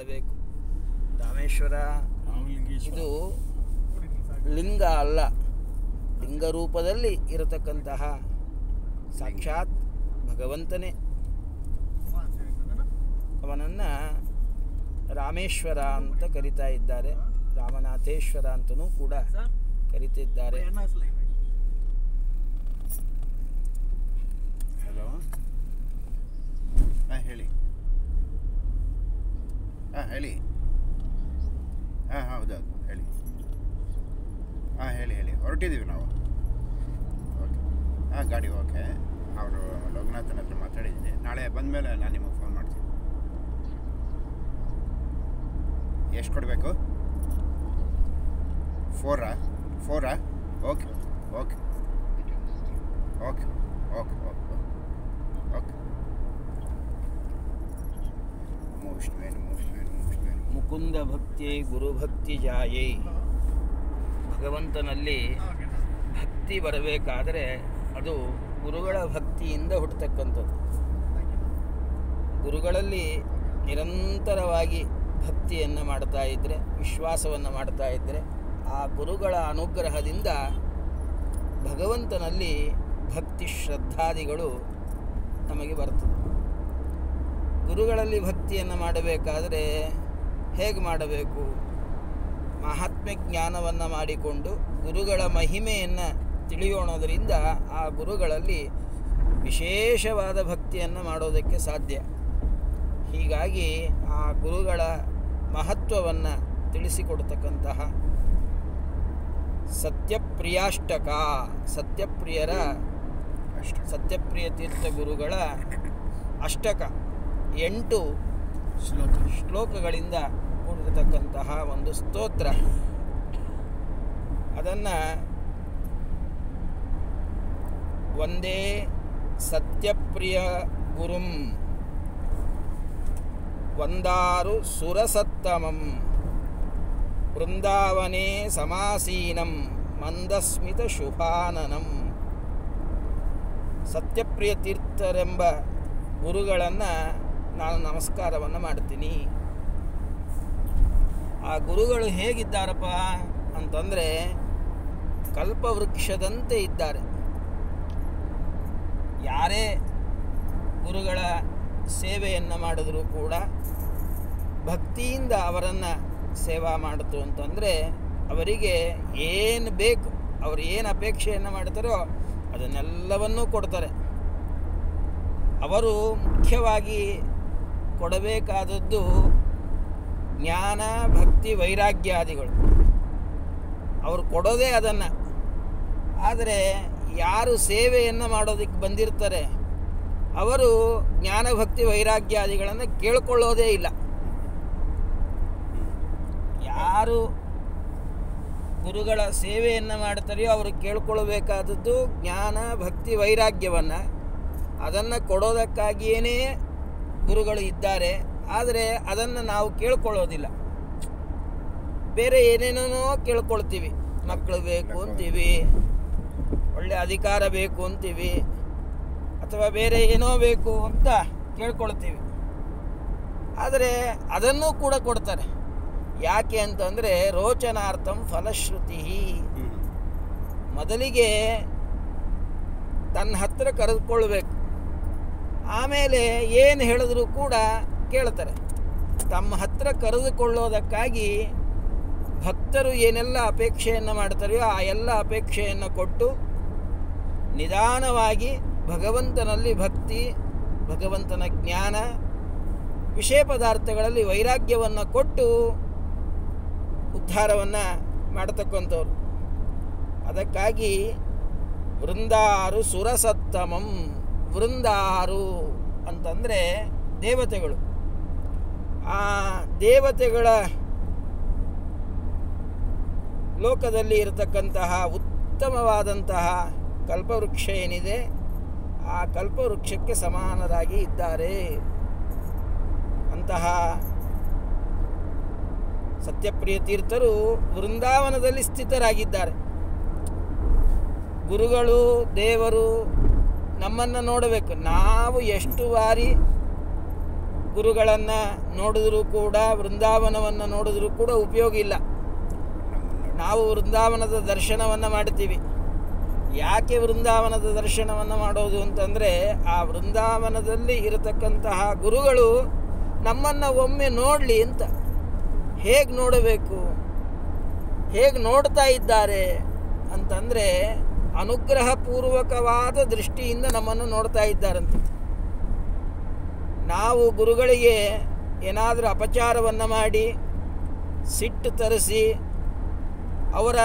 ಮಾಡಬೇಕು. ರಾಮೇಶ್ವರ ಇದು ಲಿಂಗ ಅಲ್ಲ, ಲಿಂಗ ರೂಪದಲ್ಲಿ ಇರತಕ್ಕಂತಹ ಸಾಕ್ಷಾತ್ ಭಗವಂತನೇ. ಅವನನ್ನು ರಾಮೇಶ್ವರ ಅಂತ ಕರಿತಾ ಇದ್ದಾರೆ, ರಾಮನಾಥೇಶ್ವರ ಅಂತಲೂ ಕೂಡ ಕರಿತಿದ್ದಾರೆ. ಹಲೋ, ಹೇಳಿ. ಹೇಳಿ. ಹೌದೌದು, ಹೇಳಿ. ಹೇಳಿ ಹೊರಟಿದ್ದೀವಿ ನಾವು. ಓಕೆ, ಗಾಡಿ ಓಕೆ. ಅವರು ಲೋಕನಾಥನ ಹತ್ರ ಮಾತಾಡಿದ್ದೀನಿ. ನಾಳೆ ಬಂದಮೇಲೆ ನಾನು ನಿಮಗೆ ಫೋನ್ ಮಾಡ್ತೀನಿ. ಎಷ್ಟು ಕೊಡಬೇಕು? 4 okay okay okay okay okay okay. Mukunda ಭಕ್ತಿ ಗುರುಭಕ್ತಿ ಜಾಯೇ. ಭಗವಂತನಲ್ಲಿ ಭಕ್ತಿ ಬರಬೇಕಾದರೆ ಅದು ಗುರುಗಳ ಭಕ್ತಿಯಿಂದ ಹುಟ್ಟತಕ್ಕಂಥದ್ದು. ಗುರುಗಳಲ್ಲಿ ನಿರಂತರವಾಗಿ ಭಕ್ತಿಯನ್ನು ಮಾಡ್ತಾ ಇದ್ದರೆ, ವಿಶ್ವಾಸವನ್ನು ಮಾಡ್ತಾ ಇದ್ದರೆ, ಆ ಗುರುಗಳ ಅನುಗ್ರಹದಿಂದ ಭಗವಂತನಲ್ಲಿ ಭಕ್ತಿ ಶ್ರದ್ಧಾದಿಗಳು ನಮಗೆ ಬರ್ತದೆ. ಗುರುಗಳಲ್ಲಿ ಭಕ್ತಿಯನ್ನು ಮಾಡಬೇಕಾದರೆ ಹೇಗೆ ಮಾಡಬೇಕು? ಮಹಾತ್ಮ್ಯ ಜ್ಞಾನವನ್ನು ಮಾಡಿಕೊಂಡು ಗುರುಗಳ ಮಹಿಮೆಯನ್ನು ತಿಳಿಯೋಣದರಿಂದ ಆ ಗುರುಗಳಲ್ಲಿ ವಿಶೇಷವಾದ ಭಕ್ತಿಯನ್ನು ಮಾಡೋದಕ್ಕೆ ಸಾಧ್ಯ. ಹೀಗಾಗಿ ಆ ಗುರುಗಳ ಮಹತ್ವವನ್ನು ತಿಳಿಸಿಕೊಡ್ತಕ್ಕಂತಹ ಸತ್ಯಪ್ರಿಯಾಷ್ಟಕ, ಸತ್ಯಪ್ರಿಯ ತೀರ್ಥ ಗುರುಗಳ ಅಷ್ಟಕ 8 ಶ್ಲೋಕಗಳಿಂದ ಕೂಡಿರತಕ್ಕಂತಹ ಒಂದು ಸ್ತೋತ್ರ. ಅದನ್ನು ವಂದೇ ಸತ್ಯಪ್ರಿಯ ಗುರುಂ ವಂದಾರು ಸುರಸತ್ತಮಂ ವೃಂದಾವನೇ ಸಮಾಸೀನಂ ಮಂದಸ್ಮಿತ ಶುಭಾನನಂ. ಸತ್ಯಪ್ರಿಯ ತೀರ್ಥರೆಂಬ ಗುರುಗಳನ್ನು ನಾನು ನಮಸ್ಕಾರವನ್ನು ಮಾಡ್ತೀನಿ. ಆ ಗುರುಗಳು ಹೇಗಿದ್ದಾರಪ್ಪ ಅಂತಂದರೆ ಕಲ್ಪವೃಕ್ಷದಂತೆ ಇದ್ದಾರೆ. ಯಾರೇ ಗುರುಗಳ ಸೇವೆಯನ್ನು ಮಾಡಿದರೂ ಕೂಡ ಭಕ್ತಿಯಿಂದ ಅವರನ್ನು ಸೇವಾ ಮಾಡಿತು ಅಂತಂದರೆ ಅವರಿಗೆ ಏನು ಬೇಕು, ಅವರು ಏನು ಅಪೇಕ್ಷೆಯನ್ನು ಮಾಡ್ತಾರೋ ಅದನ್ನೆಲ್ಲವನ್ನೂ ಕೊಡ್ತಾರೆ. ಅವರು ಮುಖ್ಯವಾಗಿ ಕೊಡಬೇಕಾದದ್ದು ಜ್ಞಾನ, ಭಕ್ತಿ, ವೈರಾಗ್ಯಾದಿಗಳು. ಅವರು ಕೊಡೋದೇ ಅದನ್ನು. ಆದರೆ ಯಾರು ಸೇವೆಯನ್ನು ಮಾಡೋದಕ್ಕೆ ಬಂದಿರ್ತಾರೆ ಅವರು ಜ್ಞಾನ, ಭಕ್ತಿ, ವೈರಾಗ್ಯಾದಿಗಳನ್ನು ಕೇಳ್ಕೊಳ್ಳೋದೇ ಇಲ್ಲ. ಯಾರು ಗುರುಗಳ ಸೇವೆಯನ್ನು ಮಾಡ್ತಾರೆಯೋ ಅವರು ಕೇಳ್ಕೊಳ್ಬೇಕಾದದ್ದು ಜ್ಞಾನ, ಭಕ್ತಿ, ವೈರಾಗ್ಯವನ್ನು. ಅದನ್ನು ಕೊಡೋದಕ್ಕಾಗಿಯೇ ಗುರುಗಳು ಇದ್ದಾರೆ. ಆದರೆ ಅದನ್ನು ನಾವು ಕೇಳ್ಕೊಳ್ಳೋದಿಲ್ಲ. ಬೇರೆ ಏನೇನೋ ಕೇಳ್ಕೊಳ್ತೀವಿ. ಮಕ್ಕಳು ಬೇಕು ಅಂತೀವಿ, ಒಳ್ಳೆ ಅಧಿಕಾರ ಬೇಕು ಅಂತೀವಿ, ಅಥವಾ ಬೇರೆ ಏನೋ ಬೇಕು ಅಂತ ಕೇಳ್ಕೊಳ್ತೀವಿ. ಆದರೆ ಅದನ್ನೂ ಕೂಡ ಕೊಡ್ತಾರೆ. ಯಾಕೆ ಅಂತಂದರೆ ರೋಚನಾರ್ಥಂ ಫಲಶ್ರುತಿ. ಮೊದಲಿಗೆ ತನ್ನ ಹತ್ತಿರ ಕರೆದುಕೊಳ್ಬೇಕು, ಆಮೇಲೆ ಏನು ಹೇಳಿದ್ರು ಕೂಡ ಕೇಳ್ತಾರೆ. ತಮ್ಮ ಹತ್ತಿರ ಕರೆದುಕೊಳ್ಳೋದಕ್ಕಾಗಿ ಭಕ್ತರು ಏನೆಲ್ಲ ಅಪೇಕ್ಷೆಯನ್ನು ಮಾಡ್ತಾರೆಯೋ ಆ ಎಲ್ಲ ಅಪೇಕ್ಷೆಯನ್ನು ಕೊಟ್ಟು ನಿಧಾನವಾಗಿ ಭಗವಂತನಲ್ಲಿ ಭಕ್ತಿ, ಭಗವಂತನ ಜ್ಞಾನ, ವಿಷಯ ಪದಾರ್ಥಗಳಲ್ಲಿ ವೈರಾಗ್ಯವನ್ನು ಕೊಟ್ಟು ಉದ್ಧಾರವನ್ನು ಮಾಡತಕ್ಕಂಥವ್ರು. ಅದಕ್ಕಾಗಿ ವೃಂದಾರು ಸುರಸತ್ತಮಂ. ವೃಂದಾರು ಅಂತಂದರೆ ದೇವತೆಗಳು. ಆ ದೇವತೆಗಳ ಲೋಕದಲ್ಲಿ ಇರತಕ್ಕಂತಹ ಉತ್ತಮವಾದಂತಹ ಕಲ್ಪವೃಕ್ಷ ಏನಿದೆ ಆ ಕಲ್ಪವೃಕ್ಷಕ್ಕೆ ಸಮಾನರಾಗಿ ಇದ್ದಾರೆ. ಅಂತಹ ಸತ್ಯಪ್ರಿಯ ತೀರ್ಥರು ವೃಂದಾವನದಲ್ಲಿ ಸ್ಥಿತರಾಗಿದ್ದಾರೆ. ಗುರುಗಳು, ದೇವರು ನಮ್ಮನ್ನು ನೋಡಬೇಕು. ನಾವು ಎಷ್ಟು ಬಾರಿ ಗುರುಗಳನ್ನು ನೋಡಿದ್ರೂ ಕೂಡ, ವೃಂದಾವನವನ್ನು ನೋಡಿದ್ರೂ ಕೂಡ ಉಪಯೋಗ ಇಲ್ಲ. ನಾವು ವೃಂದಾವನದ ದರ್ಶನವನ್ನು ಮಾಡ್ತೀವಿ. ಯಾಕೆ ವೃಂದಾವನದ ದರ್ಶನವನ್ನು ಮಾಡೋದು ಅಂತಂದರೆ, ಆ ವೃಂದಾವನದಲ್ಲಿ ಇರತಕ್ಕಂತಹ ಗುರುಗಳು ನಮ್ಮನ್ನು ಒಮ್ಮೆ ನೋಡಲಿ ಅಂತ. ಹೇಗೆ ನೋಡಬೇಕು, ಹೇಗೆ ನೋಡ್ತಾ ಇದ್ದಾರೆ ಅಂತಂದರೆ, ಅನುಗ್ರಹಪೂರ್ವಕವಾದ ದೃಷ್ಟಿಯಿಂದ ನಮ್ಮನ್ನು ನೋಡ್ತಾ ಇದ್ದಾರಂತೆ. ನಾವು ಗುರುಗಳಿಗೆ ಏನಾದರೂ ಅಪಚಾರವನ್ನು ಮಾಡಿ, ಸಿಟ್ಟು ತರಿಸಿ, ಅವರ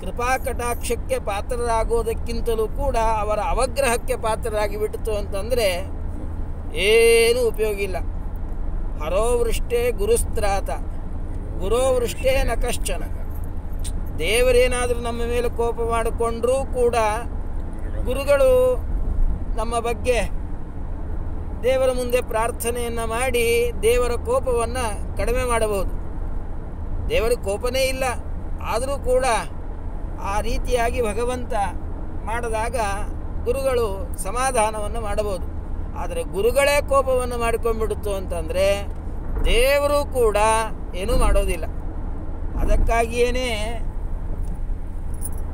ಕೃಪಾ ಕಟಾಕ್ಷಕ್ಕೆ ಪಾತ್ರರಾಗೋದಕ್ಕಿಂತಲೂ ಕೂಡ ಅವರ ಅವಗ್ರಹಕ್ಕೆ ಪಾತ್ರರಾಗಿ ಬಿಟ್ಟಿತು ಅಂತಂದರೆ ಏನೂ ಉಪಯೋಗ ಇಲ್ಲ. ಹರೋವೃಷ್ಟೇ ಗುರುಸ್ತ್ರಾತ ಗುರೋವೃಷ್ಟೇ ನ ಕಶ್ಚನ. ದೇವರೇನಾದರೂ ನಮ್ಮ ಮೇಲೆ ಕೋಪ ಮಾಡಿಕೊಂಡ್ರೂ ಕೂಡ ಗುರುಗಳು ನಮ್ಮ ಬಗ್ಗೆ ದೇವರ ಮುಂದೆ ಪ್ರಾರ್ಥನೆಯನ್ನು ಮಾಡಿ ದೇವರ ಕೋಪವನ್ನು ಕಡಿಮೆ ಮಾಡಬಹುದು. ದೇವರ ಕೋಪನೇ ಇಲ್ಲ, ಆದರೂ ಕೂಡ ಆ ರೀತಿಯಾಗಿ ಭಗವಂತ ಮಾಡಿದಾಗ ಗುರುಗಳು ಸಮಾಧಾನವನ್ನು ಮಾಡಬಹುದು. ಆದರೆ ಗುರುಗಳೇ ಕೋಪವನ್ನು ಮಾಡಿಕೊಂಡ್ಬಿಡುತ್ತು ಅಂತಂದರೆ ದೇವರು ಕೂಡ ಏನೂ ಮಾಡೋದಿಲ್ಲ. ಅದಕ್ಕಾಗಿಯೇ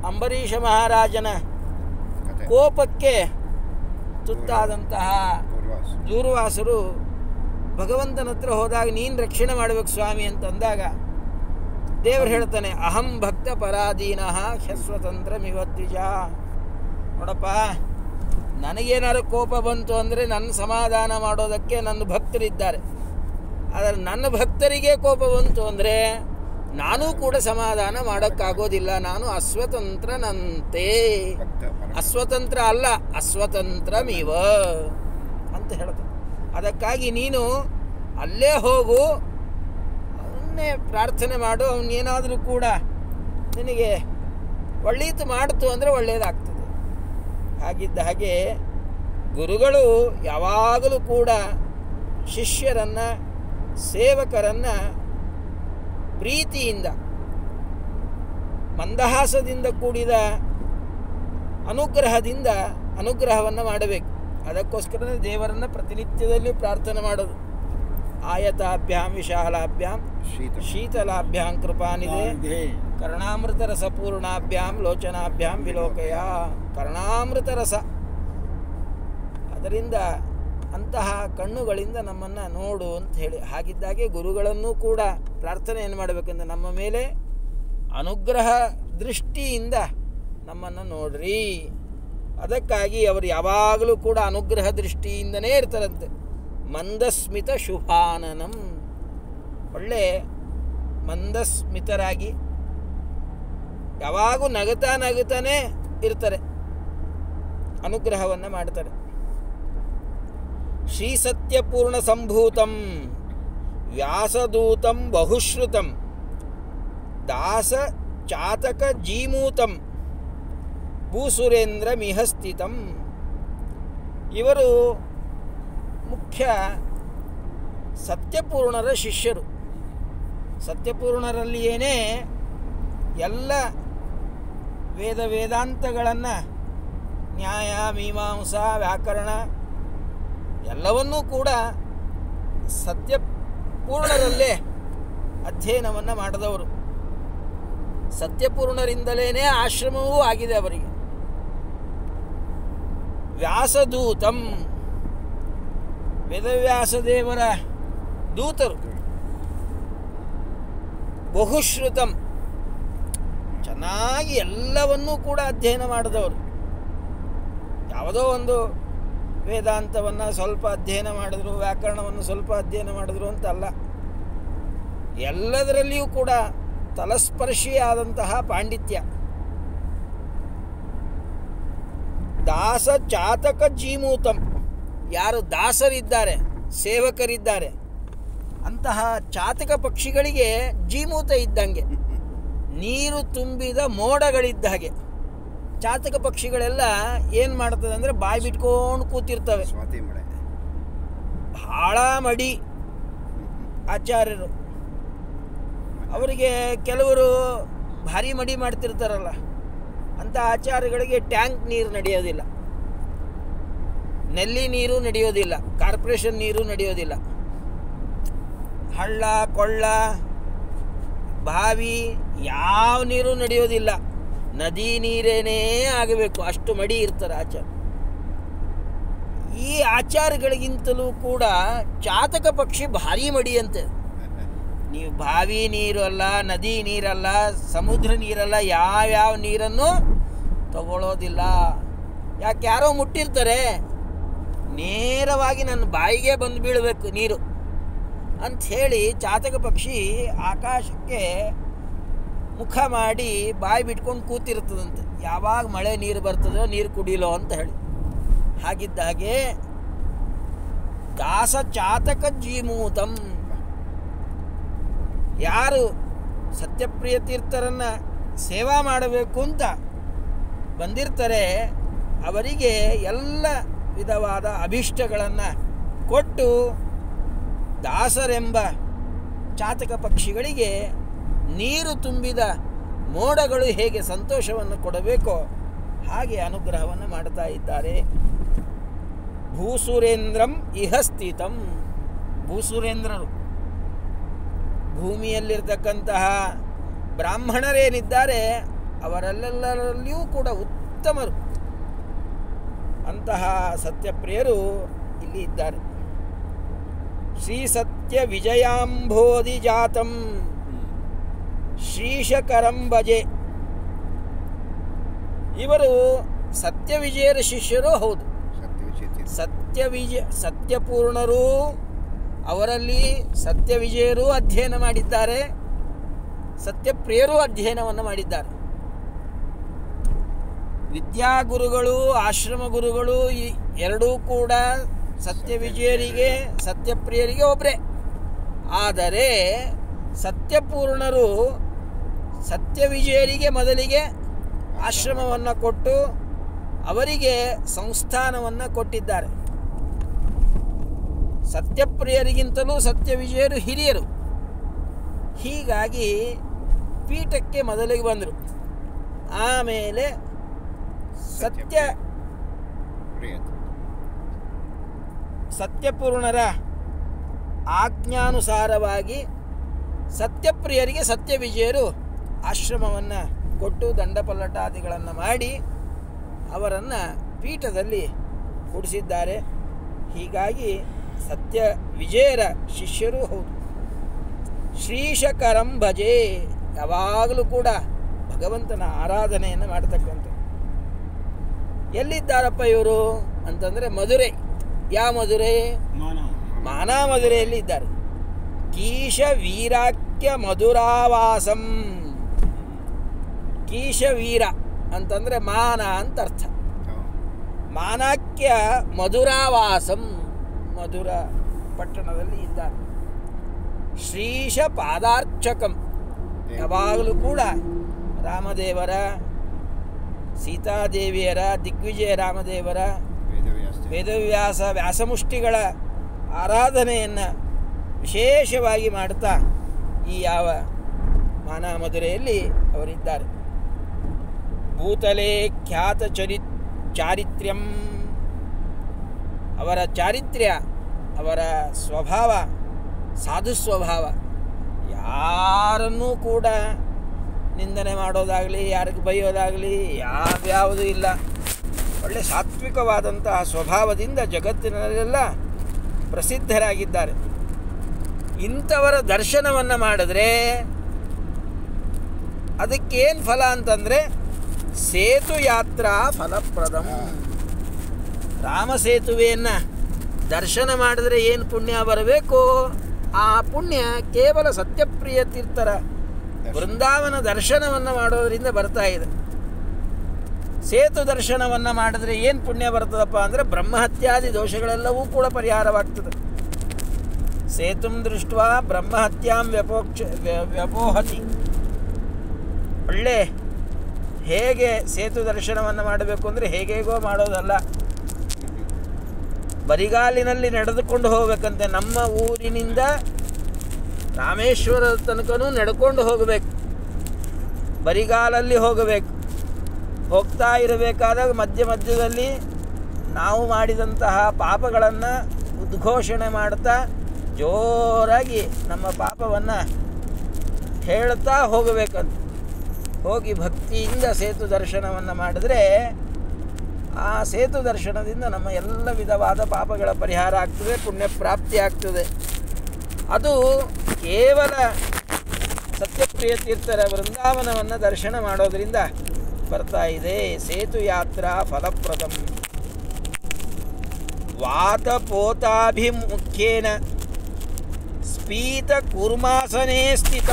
ಅಂಬರೀಷ ಮಹಾರಾಜನ ಕೋಪಕ್ಕೆ ತುತ್ತಾದಂತಹ ದೂರ್ವಾಸರು ಭಗವಂತನ ಹತ್ರ ಹೋದಾಗ, ನೀನು ರಕ್ಷಣೆ ಮಾಡಬೇಕು ಸ್ವಾಮಿ ಅಂತಂದಾಗ ದೇವರು ಹೇಳ್ತಾನೆ, ಅಹಂ ಭಕ್ತ ಪರಾಧೀನಃ ಹ್ಯಸ್ವತಂತ್ರ ಮಿವದ್ವಿಜ. ನೋಡಪ್ಪ, ನನಗೇನಾದ್ರು ಕೋಪ ಬಂತು ಅಂದರೆ ನನ್ನ ಸಮಾಧಾನ ಮಾಡೋದಕ್ಕೆ ನನ್ನ ಭಕ್ತರಿದ್ದಾರೆ. ಆದರೆ ನನ್ನ ಭಕ್ತರಿಗೆ ಕೋಪ ಬಂತು ಅಂದರೆ ನಾನೂ ಕೂಡ ಸಮಾಧಾನ ಮಾಡೋಕ್ಕಾಗೋದಿಲ್ಲ. ನಾನು ಅಸ್ವತಂತ್ರನಂತೆ. ಅಸ್ವತಂತ್ರ ಅಲ್ಲ, ಅಸ್ವತಂತ್ರಮಿವ ಅಂತ ಹೇಳ್ತಾನೆ. ಅದಕ್ಕಾಗಿ ನೀನು ಅಲ್ಲೇ ಹೋಗು, ಅವನ್ನೇ ಪ್ರಾರ್ಥನೆ ಮಾಡು. ಅವನೇನಾದರೂ ಕೂಡ ನಿನಗೆ ಒಳ್ಳೆಯದು ಮಾಡ್ತು ಅಂದರೆ ಒಳ್ಳೆಯದಾಗ್ತದೆ. ಹಾಗಿದ್ದ ಹಾಗೆ ಗುರುಗಳು ಯಾವಾಗಲೂ ಕೂಡ ಶಿಷ್ಯರನ್ನು, ಸೇವಕರನ್ನು ಪ್ರೀತಿಯಿಂದ, ಮಂದಹಾಸದಿಂದ ಕೂಡಿದ ಅನುಗ್ರಹದಿಂದ ಅನುಗ್ರಹವನ್ನು ಮಾಡಬೇಕು. ಅದಕ್ಕೋಸ್ಕರ ದೇವರನ್ನು ಪ್ರತಿನಿತ್ಯದಲ್ಲಿ ಪ್ರಾರ್ಥನೆ ಮಾಡೋದು. ಆಯತಾಭ್ಯಾಂ ವಿಶಾಲಾಭ್ಯಾಂ ಶೀತಲಾಭ್ಯಾಂ ಕೃಪಾನಿಧೆ ಕರ್ಣಾಮೃತ ರಸಪೂರ್ಣಾಭ್ಯಾಂ ಲೋಚನಾಭ್ಯಾಂ ವಿಲೋಕಯ. ಕರ್ಣಾಮೃತ ರಸ, ಅದರಿಂದ ಅಂತಹ ಕಣ್ಣುಗಳಿಂದ ನಮ್ಮನ್ನು ನೋಡು ಅಂತ ಹೇಳಿ. ಹಾಗಿದ್ದಾಗೆ ಗುರುಗಳನ್ನೂ ಕೂಡ ಪ್ರಾರ್ಥನೆಯನ್ನು ಮಾಡಬೇಕಂದ್ರೆ ನಮ್ಮ ಮೇಲೆ ಅನುಗ್ರಹ ದೃಷ್ಟಿಯಿಂದ ನಮ್ಮನ್ನು ನೋಡ್ರಿ. ಅದಕ್ಕಾಗಿ ಅವರು ಯಾವಾಗಲೂ ಕೂಡ ಅನುಗ್ರಹ ದೃಷ್ಟಿಯಿಂದನೇ ಇರ್ತಾರಂತೆ. ಮಂದಸ್ಮಿತ ಶುಭಾನನಂ, ಒಳ್ಳೆ ಮಂದಸ್ಮಿತರಾಗಿ ಯಾವಾಗೂ ನಗುತ್ತಾ ನಗುತ್ತಾನೇ ಇರ್ತಾರೆ, ಅನುಗ್ರಹವನ್ನು ಮಾಡ್ತಾರೆ. ಶ್ರೀ ಸತ್ಯಪೂರ್ಣ ಸಂಭೂತಂ ವ್ಯಾಸದೂತಂ ಬಹುಶ್ರುತಂ ದಾಸ ಚಾತಕ ಜೀಮೂತಂ ಭೂಸುರೇಂದ್ರ ಮಿಹಸ್ಥಿತಂ. ಇವರು ಮುಖ್ಯ ಸತ್ಯಪೂರ್ಣರ ಶಿಷ್ಯರು. ಸತ್ಯಪೂರ್ಣರಲ್ಲಿಯೇ ಎಲ್ಲ ವೇದಾಂತಗಳನ್ನು, ನ್ಯಾಯ, ಮೀಮಾಂಸಾ, ವ್ಯಾಕರಣ ಎಲ್ಲವನ್ನೂ ಕೂಡ ಸತ್ಯಪೂರ್ಣರಲ್ಲೇ ಅಧ್ಯಯನವನ್ನು ಮಾಡಿದವರು. ಸತ್ಯಪೂರ್ಣರಿಂದಲೇ ಆಶ್ರಮವೂ ಆಗಿದೆ ಅವರಿಗೆ. ವ್ಯಾಸದೂತಂ, ವೇದವ್ಯಾಸದೇವರ ದೂತರು. ಬಹುಶ್ರುತಂ, ಚೆನ್ನಾಗಿ ಎಲ್ಲವನ್ನೂ ಕೂಡ ಅಧ್ಯಯನ ಮಾಡಿದವರು. ಯಾವುದೋ ಒಂದು ವೇದಾಂತವನ್ನು ಸ್ವಲ್ಪ ಅಧ್ಯಯನ ಮಾಡಿದ್ರು, ವ್ಯಾಕರಣವನ್ನು ಸ್ವಲ್ಪ ಅಧ್ಯಯನ ಮಾಡಿದ್ರು ಅಂತಲ್ಲ, ಎಲ್ಲದರಲ್ಲಿಯೂ ಕೂಡ ತಲಸ್ಪರ್ಶಿಯಾದಂತಹ ಪಾಂಡಿತ್ಯ. ದಾಸ ಚಾತಕ ಜೀಮೂತಂ, ಯಾರು ದಾಸರಿದ್ದಾರೆ, ಸೇವಕರಿದ್ದಾರೆ, ಅಂತಹ ಚಾತಕ ಪಕ್ಷಿಗಳಿಗೆ ಜೀಮೂತ ಇದ್ದಂಗೆ, ನೀರು ತುಂಬಿದ ಮೋಡಗಳಿದ್ದ ಹಾಗೆ. ಚಾತಕ ಪಕ್ಷಿಗಳೆಲ್ಲ ಏನು ಮಾಡ್ತದೆ ಅಂದರೆ ಬಾಯಿ ಬಿಟ್ಕೊಂಡು ಕೂತಿರ್ತವೆ. ಭಾಳ ಮಡಿ ಆಚಾರ್ಯರು. ಅವರಿಗೆ ಕೆಲವರು ಭಾರಿ ಮಡಿ ಮಾಡ್ತಿರ್ತಾರಲ್ಲ, ಅಂಥ ಆಚಾರ್ಯಗಳಿಗೆ ಟ್ಯಾಂಕ್ ನೀರು ನಡೆಯೋದಿಲ್ಲ. ನೆಲ್ಲಿ ನೀರು ನಡೆಯೋದಿಲ್ಲ, ಕಾರ್ಪೊರೇಷನ್ ನೀರು ನಡೆಯೋದಿಲ್ಲ. ಹಳ್ಳ ಕೊಳ್ಳ ಬಾವಿ ಯಾವ ನೀರು ನಡೆಯೋದಿಲ್ಲ, ನದಿ ನೀರೇನೇ ಆಗಬೇಕು, ಅಷ್ಟು ಮಡಿ ಇರ್ತಾರೆ ಆಚಾರ. ಈ ಆಚಾರಗಳಿಗಿಂತಲೂ ಕೂಡ ಚಾತಕ ಪಕ್ಷಿ ಭಾರಿ ಮಡಿಯಂತೆ. ನೀವು ಬಾವಿ ನೀರು ಅಲ್ಲ, ನದಿ ನೀರಲ್ಲ, ಸಮುದ್ರ ನೀರಲ್ಲ, ಯಾವ್ಯಾವ ನೀರನ್ನು ತಗೊಳ್ಳೋದಿಲ್ಲ. ಯಾಕೆ? ಯಾರೋ ಮುಟ್ಟಿರ್ತಾರೆ, ನೇರವಾಗಿ ನನ್ನ ಬಾಯಿಗೆ ಬಂದು ಬೀಳಬೇಕು ನೀರು ಅಂಥೇಳಿ ಚಾತಕ ಪಕ್ಷಿ ಆಕಾಶಕ್ಕೆ ಮುಖ ಮಾಡಿ ಬಾಯಿ ಬಿಟ್ಕೊಂಡು ಕೂತಿರ್ತದಂತೆ. ಯಾವಾಗ ಮಳೆ ನೀರು ಬರ್ತದೋ ನೀರು ಕುಡಿಲೋ ಅಂತ ಹೇಳಿ. ಹಾಗಿದ್ದಾಗೆ ದಾಸ ಚಾತಕ ಜೀಮೂತಂ, ಯಾರು ಸತ್ಯಪ್ರಿಯ ತೀರ್ಥರನ್ನು ಸೇವಾ ಮಾಡಬೇಕು ಅಂತ ಬಂದಿರ್ತಾರೆ ಅವರಿಗೆ ಎಲ್ಲ ವಿಧವಾದ ಅಭೀಷ್ಟಗಳನ್ನು ಕೊಟ್ಟು ದಾಸರೆಂಬ ಚಾತಕ ಪಕ್ಷಿಗಳಿಗೆ ನೀರು ತುಂಬಿದ ಮೋಡಗಳು ಹೇಗೆ ಸಂತೋಷವನ್ನು ಕೊಡಬೇಕೋ ಹಾಗೆ ಅನುಗ್ರಹವನ್ನು ಮಾಡ್ತಾ ಇದ್ದಾರೆ. ಭೂಸುರೇಂದ್ರಂ ಇಹ ಸ್ಥಿತಂ, ಭೂಸುರೇಂದ್ರರು ಭೂಮಿಯಲ್ಲಿರ್ತಕ್ಕಂತಹ ಬ್ರಾಹ್ಮಣರೇನಿದ್ದಾರೆ ಅವರೆಲ್ಲರಲ್ಲಿಯೂ ಕೂಡ ಉತ್ತಮರು. ಅಂತಹ ಸತ್ಯಪ್ರಿಯರು ಇಲ್ಲಿ ಇದ್ದಾರೆ. ಶ್ರೀ ಸತ್ಯ ವಿಜಯಾಂಬೋಧಿ ಜಾತಂ ಶ್ರೀಶಕರಂ ಭಜೆ. ಇವರು ಸತ್ಯವಿಜಯರ ಶಿಷ್ಯರು ಹೌದು. ಸತ್ಯಪೂರ್ಣರು, ಅವರಲ್ಲಿ ಸತ್ಯವಿಜಯರು ಅಧ್ಯಯನ ಮಾಡಿದ್ದಾರೆ, ಸತ್ಯಪ್ರಿಯರು ಅಧ್ಯಯನವನ್ನು ಮಾಡಿದ್ದಾರೆ. ವಿದ್ಯಾಗುರುಗಳು, ಆಶ್ರಮ ಗುರುಗಳು ಈ ಎರಡೂ ಕೂಡ ಸತ್ಯವಿಜಯರಿಗೆ ಸತ್ಯಪ್ರಿಯರಿಗೆ ಒಬ್ಬರೇ. ಆದರೆ ಸತ್ಯಪೂರ್ಣರು ಸತ್ಯವಿಜಯರಿಗೆ ಮೊದಲಿಗೆ ಆಶ್ರಮವನ್ನು ಕೊಟ್ಟು ಅವರಿಗೆ ಸಂಸ್ಥಾನವನ್ನು ಕೊಟ್ಟಿದ್ದಾರೆ. ಸತ್ಯಪ್ರಿಯರಿಗಿಂತಲೂ ಸತ್ಯವಿಜಯರು ಹಿರಿಯರು. ಹೀಗಾಗಿ ಪೀಠಕ್ಕೆ ಮೊದಲಿಗೆ ಬಂದರು. ಆಮೇಲೆ ಸತ್ಯಪೂರ್ಣರ ಆಜ್ಞಾನುಸಾರವಾಗಿ ಸತ್ಯಪ್ರಿಯರಿಗೆ ಸತ್ಯವಿಜಯರು ಆಶ್ರಮವನ್ನು ಕೊಟ್ಟು ದಂಡಪಲ್ಲಟಾದಿಗಳನ್ನು ಮಾಡಿ ಅವರನ್ನು ಪೀಠದಲ್ಲಿ ಕೂಡಿಸಿದ್ದಾರೆ. ಹೀಗಾಗಿ ಸತ್ಯ ವಿಜಯರ ಶಿಷ್ಯರು ಹೌದು. ಶ್ರೀಶಕರಂ ಭಜೆ, ಯಾವಾಗಲೂ ಕೂಡ ಭಗವಂತನ ಆರಾಧನೆಯನ್ನು ಮಾಡತಕ್ಕಂಥ. ಎಲ್ಲಿದ್ದಾರಪ್ಪ ಇವರು ಅಂತಂದರೆ ಮಧುರೈ. ಯಾವ ಮಧುರೈ? ಮಾನಾ ಮಧುರೆಯಲ್ಲಿ ಇದ್ದಾರೆ. ಕೀಶ ವೀರಾಖ್ಯ ಮಧುರಾವಾಸಂ. ಕೀಶವೀರ ಅಂತಂದರೆ ಮಾನ ಅಂತ ಅರ್ಥ. ಮಾನಾಖ್ಯ ಮಧುರಾವಾಸಂ, ಮಧುರ ಪಟ್ಟಣದಲ್ಲಿ ಇದ್ದಾರೆ. ಶ್ರೀಶ ಪಾದಾರ್ಚಕಂ, ಯಾವಾಗಲೂ ಕೂಡ ರಾಮದೇವರ, ಸೀತಾದೇವಿಯರ, ದಿಗ್ವಿಜಯ ರಾಮದೇವರ, ವೇದವ್ಯಾಸ ವ್ಯಾಸಮುಷ್ಟಿಗಳ ಆರಾಧನೆಯನ್ನು ವಿಶೇಷವಾಗಿ ಮಾಡ್ತಾ ಈ ಯಾವ ಮಾನಾ ಮಧುರೆಯಲ್ಲಿ ಅವರಿದ್ದಾರೆ. ಭೂತಲೇ ಖ್ಯಾತ ಚಾರಿತ್ರ್ಯಂ, ಅವರ ಚಾರಿತ್ರ್ಯ, ಅವರ ಸ್ವಭಾವ ಸಾಧು ಸ್ವಭಾವ. ಯಾರನ್ನೂ ಕೂಡ ನಿಂದನೆ ಮಾಡೋದಾಗಲಿ, ಯಾರಿಗೆ ಬೈಯೋದಾಗಲಿ ಯಾವ್ಯಾವುದೂ ಇಲ್ಲ. ಒಳ್ಳೆ ಸಾತ್ವಿಕವಾದಂತಹ ಸ್ವಭಾವದಿಂದ ಜಗತ್ತಿನಲ್ಲೆಲ್ಲ ಪ್ರಸಿದ್ಧರಾಗಿದ್ದಾರೆ. ಇಂಥವರ ದರ್ಶನವನ್ನು ಮಾಡಿದ್ರೆ ಅದಕ್ಕೇನು ಫಲ ಅಂತಂದರೆ ಸೇತು ಯಾತ್ರಾ ಫಲಪ್ರದಂ. ರಾಮ ಸೇತುವೆಯನ್ನು ದರ್ಶನ ಮಾಡಿದ್ರೆ ಏನು ಪುಣ್ಯ ಬರಬೇಕು, ಆ ಪುಣ್ಯ ಕೇವಲ ಸತ್ಯಪ್ರಿಯ ತೀರ್ಥರ ವೃಂದಾವನ ದರ್ಶನವನ್ನು ಮಾಡೋದರಿಂದ ಬರ್ತಾ ಇದೆ. ಸೇತು ದರ್ಶನವನ್ನು ಮಾಡಿದ್ರೆ ಏನು ಪುಣ್ಯ ಬರ್ತದಪ್ಪ ಅಂದರೆ ಬ್ರಹ್ಮಹತ್ಯಾದಿ ದೋಷಗಳೆಲ್ಲವೂ ಕೂಡ ಪರಿಹಾರವಾಗ್ತದೆ. ಸೇತುಂ ದೃಷ್ಟ ಬ್ರಹ್ಮಹತ್ಯಾಂ ವ್ಯಪೋಹತಿ. ಒಳ್ಳೆ ಹೇಗೆ ಸೇತು ದರ್ಶನವನ್ನು ಮಾಡಬೇಕು ಅಂದರೆ ಹೇಗೇಗೋ ಮಾಡೋದಲ್ಲ, ಬರಿಗಾಲಿನಲ್ಲಿ ನಡೆದುಕೊಂಡು ಹೋಗಬೇಕಂತೆ. ನಮ್ಮ ಊರಿನಿಂದ ರಾಮೇಶ್ವರದ ತನಕನೂ ನಡ್ಕೊಂಡು ಹೋಗಬೇಕು, ಬರಿಗಾಲಲ್ಲಿ ಹೋಗಬೇಕು. ಹೋಗ್ತಾ ಇರಬೇಕಾದಾಗ ಮಧ್ಯದಲ್ಲಿ ನಾವು ಮಾಡಿದಂತಹ ಪಾಪಗಳನ್ನು ಉದ್ಘೋಷಣೆ ಮಾಡ್ತಾ ಜೋರಾಗಿ ನಮ್ಮ ಪಾಪವನ್ನು ಹೇಳ್ತಾ ಹೋಗಬೇಕಂತ. ಹೋಗಿ ಭಕ್ತಿಯಿಂದ ಸೇತು ದರ್ಶನವನ್ನು ಮಾಡಿದ್ರೆ ಆ ಸೇತು ದರ್ಶನದಿಂದ ನಮ್ಮ ಎಲ್ಲ ವಿಧವಾದ ಪಾಪಗಳ ಪರಿಹಾರ ಆಗ್ತದೆ, ಪುಣ್ಯ ಪ್ರಾಪ್ತಿ ಆಗ್ತದೆ. ಅದು ಕೇವಲ ಸತ್ಯಪ್ರಿಯ ತೀರ್ಥರ ವೃಂದಾವನವನ್ನು ದರ್ಶನ ಮಾಡೋದರಿಂದ ಬರ್ತಾ ಇದೆ. ಸೇತು ಯಾತ್ರಾ ಫಲಪ್ರದಂ ವಾತಪೋತಾಭಿಮುಖ್ಯೇನ ಸ್ಪೀತ ಕೂರ್ಮಾಸನೇ ಸ್ಥಿತ.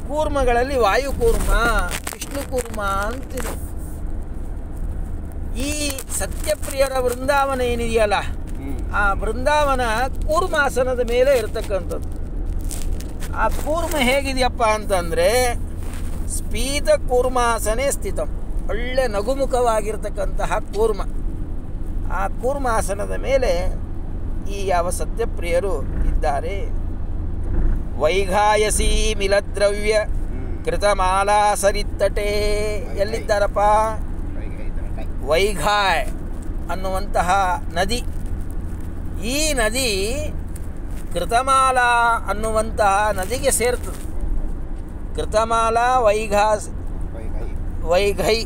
ಕೂರ್ಮಗಳಲ್ಲಿ ವಾಯುಕೂರ್ಮ, ವಿಷ್ಣು ಕೂರ್ಮ ಅಂತಿದೆ. ಈ ಸತ್ಯಪ್ರಿಯರ ವೃಂದಾವನ ಏನಿದೆಯಲ್ಲ, ಆ ವೃಂದಾವನ ಕೂರ್ಮಾಸನದ ಮೇಲೆ ಇರತಕ್ಕಂಥದ್ದು. ಆ ಕೂರ್ಮ ಹೇಗಿದೆಯಪ್ಪ ಅಂತಂದರೆ ಸ್ಪೀತ ಕೂರ್ಮಾಸನೇ ಸ್ಥಿತಂ, ಒಳ್ಳೆ ನಗುಮುಖವಾಗಿರ್ತಕ್ಕಂತಹ ಕೂರ್ಮ. ಆ ಕೂರ್ಮಾಸನದ ಮೇಲೆ ಈ ಯಾವ ಸತ್ಯಪ್ರಿಯರು ಇದ್ದಾರೆ. ವೈಘಾಯಸಿ ಮಿಲದ್ರವ್ಯ ಕೃತಮಾಲಾ ಸರಿತ್ತಟೆ. ಎಲ್ಲಿದ್ದಾರಪ್ಪ? ವೈಘಾಯ್ ಅನ್ನುವಂತಹ ನದಿ. ಈ ನದಿ ಕೃತಮಾಲಾ ಅನ್ನುವಂತಹ ನದಿಗೆ ಸೇರ್ತದೆ. ಕೃತಮಾಲಾ ವೈಘೈ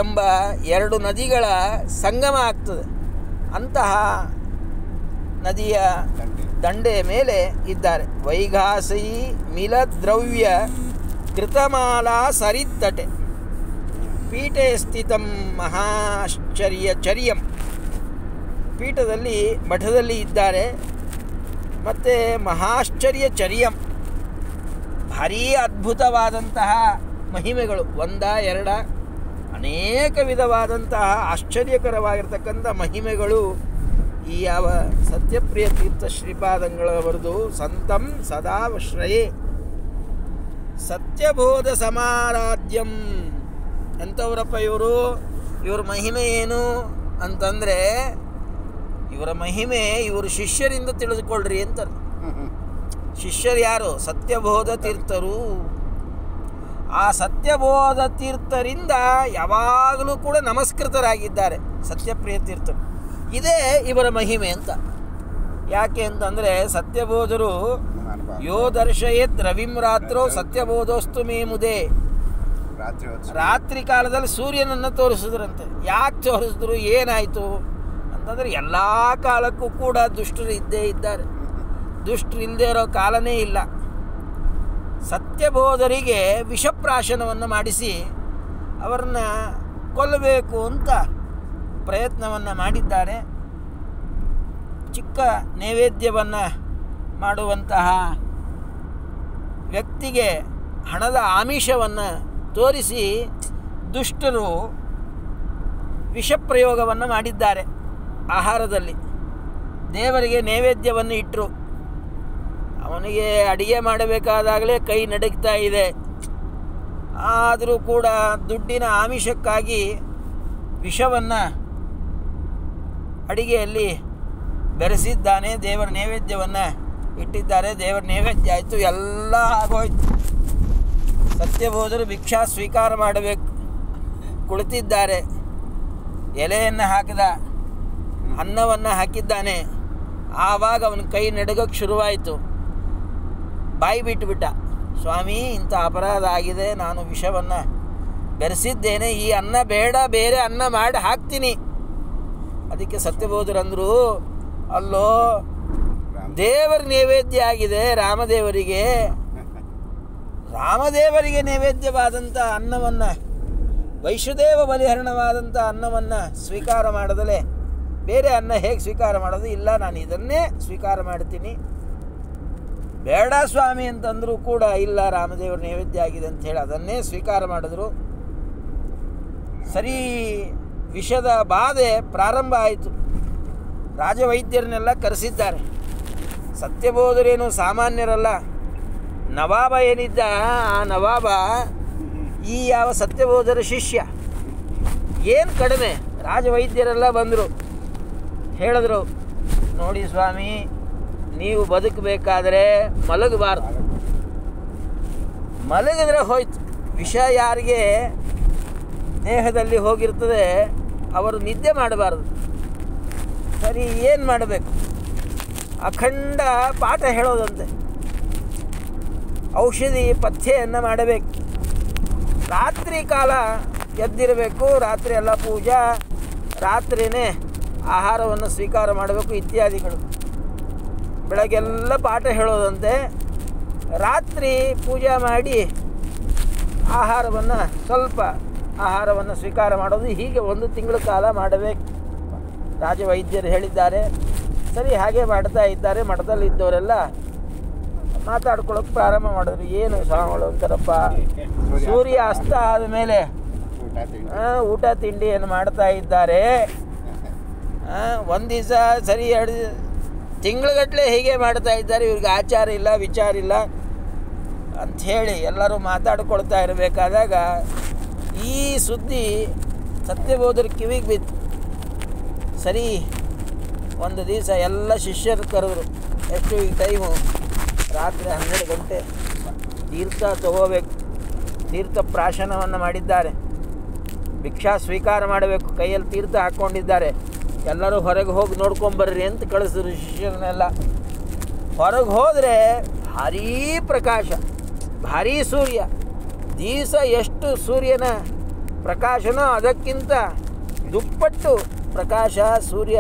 ಎಂಬ ಎರಡು ನದಿಗಳ ಸಂಗಮ ಆಗ್ತದೆ. ಅಂತಹ ನದಿಯ ದಂಡೆಯ ಮೇಲೆ ಇದ್ದಾರೆ. ವೈಘಾಸಿ ಮಿಲದ್ರವ್ಯ ಕೃತಮಾಲಾ ಸರಿತ್ತಟೆ ಪೀಠೆ ಸ್ಥಿತಂ ಮಹಾಶ್ಚರ್ಯಚರ್ಯಂ. ಪೀಠದಲ್ಲಿ ಮಠದಲ್ಲಿ ಇದ್ದಾರೆ. ಮತ್ತು ಮಹಾಶ್ಚರ್ಯಚರ್ಯಂ, ಭಾರೀ ಅದ್ಭುತವಾದಂತಹ ಮಹಿಮೆಗಳು, ಒಂದ ಎರಡ ಅನೇಕ ವಿಧವಾದಂತಹ ಆಶ್ಚರ್ಯಕರವಾಗಿರ್ತಕ್ಕಂಥ ಮಹಿಮೆಗಳು ಈ ಯಾವ ಸತ್ಯಪ್ರಿಯ ತೀರ್ಥ ಶ್ರೀಪಾದಂಗಳವರದು. ಸಂತಂ ಸದಾಶ್ರಯೇ ಸತ್ಯಬೋಧ ಸಮಾರಾಧ್ಯಂ. ಎಂಥವರಪ್ಪ ಇವರು? ಇವ್ರ ಮಹಿಮೆ ಏನು ಅಂತಂದರೆ, ಇವರ ಮಹಿಮೆ ಇವರು ಶಿಷ್ಯರಿಂದ ತಿಳಿದುಕೊಳ್ಳ್ರಿ ಅಂತಾರೆ. ಶಿಷ್ಯರು ಯಾರು? ಸತ್ಯಬೋಧ ತೀರ್ಥರು. ಆ ಸತ್ಯಬೋಧ ತೀರ್ಥರಿಂದ ಯಾವಾಗಲೂ ಕೂಡ ನಮಸ್ಕೃತರಾಗಿದ್ದಾರೆ ಸತ್ಯಪ್ರಿಯ ತೀರ್ಥರು. ಇದೇ ಇವರ ಮಹಿಮೆ ಅಂತ. ಯಾಕೆ ಅಂತಂದರೆ ಸತ್ಯಬೋಧರು ಯೋ ದರ್ಶಯೇತ್ ರವಿಂ ರಾತ್ರೋ ಸತ್ಯಬೋಧೋಸ್ತು ಮೇ ಮುದೆ. ರಾತ್ರಿ ಕಾಲದಲ್ಲಿ ಸೂರ್ಯನನ್ನು ತೋರಿಸಿದ್ರಂತೆ. ಯಾಕೆ ತೋರಿಸಿದ್ರು, ಏನಾಯಿತು ಅಂತಂದರೆ ಎಲ್ಲ ಕಾಲಕ್ಕೂ ಕೂಡ ದುಷ್ಟರು ಇದ್ದೇ ಇದ್ದಾರೆ. ದುಷ್ಟರು ಇಲ್ಲದೆ ಇರೋ ಕಾಲನೇ ಇಲ್ಲ. ಸತ್ಯಬೋಧರಿಗೆ ವಿಷಪ್ರಾಶನವನ್ನು ಮಾಡಿಸಿ ಅವರನ್ನು ಕೊಲ್ಲಬೇಕು ಅಂತ ಪ್ರಯತ್ನವನ್ನು ಮಾಡಿದ್ದಾರೆ. ಚಿಕ್ಕ ನೈವೇದ್ಯವನ್ನು ಮಾಡುವಂತಹ ವ್ಯಕ್ತಿಗೆ ಹಣದ ಆಮಿಷವನ್ನು ತೋರಿಸಿ ದುಷ್ಟರು ವಿಷಪ್ರಯೋಗವನ್ನು ಮಾಡಿದ್ದಾರೆ. ಆಹಾರದಲ್ಲಿ ದೇವರಿಗೆ ನೈವೇದ್ಯವನ್ನು ಇಟ್ಟರು. ಅವನಿಗೆ ಅಡಿಗೆ ಮಾಡಬೇಕಾದಾಗಲೇ ಕೈ ನಡುಗ್ತಾ ಇದೆ. ಆದರೂ ಕೂಡ ದುಡ್ಡಿನ ಆಮಿಷಕ್ಕಾಗಿ ವಿಷವನ್ನು ಅಡಿಗೆಯಲ್ಲಿ ಬೆರೆಸಿದ್ದಾನೆ. ದೇವರ ನೈವೇದ್ಯವನ್ನು ಇಟ್ಟಿದ್ದಾರೆ. ದೇವರ ನೈವೇದ್ಯ ಆಯಿತು, ಎಲ್ಲ ಆಗೋಯ್ತು. ಸತ್ಯಬೋಧರು ಭಿಕ್ಷಾ ಸ್ವೀಕಾರ ಮಾಡಬೇಕು, ಕುಳಿತಿದ್ದಾರೆ. ಎಲೆಯನ್ನು ಹಾಕಿದ, ಅನ್ನವನ್ನು ಹಾಕಿದ್ದಾನೆ. ಆವಾಗ ಅವನ ಕೈ ನಡುಗಕ್ಕೆ ಶುರುವಾಯಿತು. ಬಾಯಿ ಬಿಟ್ಟುಬಿಟ್ಟ, ಸ್ವಾಮಿ ಇಂಥ ಅಪರಾಧ ಆಗಿದೆ, ನಾನು ವಿಷವನ್ನು ಬೆರೆಸಿದ್ದೇನೆ, ಈ ಅನ್ನ ಬೇಡ, ಬೇರೆ ಅನ್ನ ಮಾಡಿ ಹಾಕ್ತೀನಿ. ಅದಕ್ಕೆ ಸತ್ಯಬೋಧರಂದರು, ಅಲ್ಲೋ ದೇವರ ನೈವೇದ್ಯ ಆಗಿದೆ ರಾಮದೇವರಿಗೆ. ರಾಮದೇವರಿಗೆ ನೈವೇದ್ಯವಾದಂಥ ಅನ್ನವನ್ನು, ವೈಷ್ಣುದೇವ ಬಲಿಹರಣವಾದಂಥ ಅನ್ನವನ್ನು ಸ್ವೀಕಾರ ಮಾಡದಲೇ ಬೇರೆ ಅನ್ನ ಹೇಗೆ ಸ್ವೀಕಾರ ಮಾಡೋದು? ಇಲ್ಲ, ನಾನು ಇದನ್ನೇ ಸ್ವೀಕಾರ ಮಾಡ್ತೀನಿ. ಬೇಡ ಸ್ವಾಮಿ ಅಂತಂದರೂ ಕೂಡ ಇಲ್ಲ, ರಾಮದೇವರ ನೈವೇದ್ಯ ಆಗಿದೆ ಅಂಥೇಳಿ ಅದನ್ನೇ ಸ್ವೀಕಾರ ಮಾಡಿದ್ರು. ಸರಿ, ವಿಷದ ಬಾಧೆ ಪ್ರಾರಂಭ ಆಯಿತು. ರಾಜವೈದ್ಯರನ್ನೆಲ್ಲ ಕರೆಸಿದ್ದಾರೆ. ಸತ್ಯಬೋಧರೇನು ಸಾಮಾನ್ಯರಲ್ಲ. ನವಾಬ ಏನಿದ್ದ, ಆ ನವಾಬ ಈ ಯಾವ ಸತ್ಯಬೋಧರ ಶಿಷ್ಯ. ಏನು ಕಡಿಮೆ, ರಾಜವೈದ್ಯರೆಲ್ಲ ಬಂದರು. ಹೇಳಿದ್ರು, ನೋಡಿ ಸ್ವಾಮಿ, ನೀವು ಬದುಕಬೇಕಾದ್ರೆ ಮಲಗಬಾರ್ದು. ಮಲಗಿದ್ರೆ ಹೋಯ್ತು. ವಿಷ ಯಾರಿಗೆ ದೇಹದಲ್ಲಿ ಹೋಗಿರ್ತದೆ ಅವರು ನಿದ್ದೆ ಮಾಡಬಾರದು. ಸರಿ, ಏನು ಮಾಡಬೇಕು? ಅಖಂಡ ಪಾಠ ಹೇಳೋದಂತೆ, ಔಷಧಿ ಪಥ್ಯೆಯನ್ನು ಮಾಡಬೇಕು. ರಾತ್ರಿ ಕಾಲ ಎದ್ದಿರಬೇಕು, ರಾತ್ರಿ ಎಲ್ಲ ಪೂಜಾ, ರಾತ್ರಿಯೇ ಆಹಾರವನ್ನು ಸ್ವೀಕಾರ ಮಾಡಬೇಕು ಇತ್ಯಾದಿಗಳು. ಬೆಳಗ್ಗೆಲ್ಲ ಪಾಠ ಹೇಳೋದಂತೆ, ರಾತ್ರಿ ಪೂಜೆ ಮಾಡಿ ಸ್ವಲ್ಪ ಆಹಾರವನ್ನು ಸ್ವೀಕಾರ ಮಾಡೋದು. ಹೀಗೆ 1 ತಿಂಗಳ ಕಾಲ ಮಾಡಬೇಕು. ರಾಜವೈದ್ಯರು ಹೇಳಿದ್ದಾರೆ. ಸರಿ, ಹಾಗೆ ಮಾಡ್ತಾ ಇದ್ದಾರೆ. ಮಠದಲ್ಲಿದ್ದವರೆಲ್ಲ ಮಾತಾಡ್ಕೊಳ್ಳೋಕೆ ಪ್ರಾರಂಭ ಮಾಡಿದ್ರು. ಏನು ಸ್ವಾಮಿಗಳು ಅಂತಾರಪ್ಪ, ಸೂರ್ಯ ಅಸ್ತ ಆದಮೇಲೆ ಊಟ ತಿಂಡಿಯನ್ನು ಮಾಡ್ತಾ ಇದ್ದಾರೆ. ಒಂದು ದಿವಸ ಸರಿ, 2 ತಿಂಗಳುಗಟ್ಟಲೆ ಹೀಗೆ ಮಾಡ್ತಾ ಇದ್ದಾರೆ. ಇವ್ರಿಗೆ ಆಚಾರ ಇಲ್ಲ, ವಿಚಾರ ಇಲ್ಲ ಅಂಥೇಳಿ ಎಲ್ಲರೂ ಮಾತಾಡ್ಕೊಳ್ತಾ ಇರಬೇಕಾದಾಗ ಈ ಸುದ್ದಿ ಸತ್ಯಬೋಧರ ಕಿವಿಗೆ ಬಿತ್ತು. ಸರಿ, ಒಂದು ದಿವಸ ಎಲ್ಲ ಶಿಷ್ಯರು ಕರೆದ್ರು. ಎಷ್ಟು ಈ ಟೈಮು? ರಾತ್ರಿ 12 ಗಂಟೆ. ತೀರ್ಥ ತಗೋಬೇಕು. ತೀರ್ಥ ಪ್ರಾಶನವನ್ನು ಮಾಡಿದ್ದಾರೆ. ಭಿಕ್ಷಾ ಸ್ವೀಕಾರ ಮಾಡಬೇಕು. ಕೈಯಲ್ಲಿ ತೀರ್ಥ ಹಾಕ್ಕೊಂಡಿದ್ದಾರೆ. ಎಲ್ಲರೂ ಹೊರಗೆ ಹೋಗಿ ನೋಡ್ಕೊಂಬರ್ರಿ ಅಂತ ಕಳಿಸಿದ್ರು ಶಿಷ್ಯರನ್ನೆಲ್ಲ. ಹೊರಗೆ ಹೋದರೆ ಭಾರೀ ಪ್ರಕಾಶ, ಭಾರೀ ಸೂರ್ಯ. ದಿವಸ ಎಷ್ಟು ಸೂರ್ಯನ ಪ್ರಕಾಶನೋ ಅದಕ್ಕಿಂತ ದುಪ್ಪಟ್ಟು ಪ್ರಕಾಶ, ಸೂರ್ಯ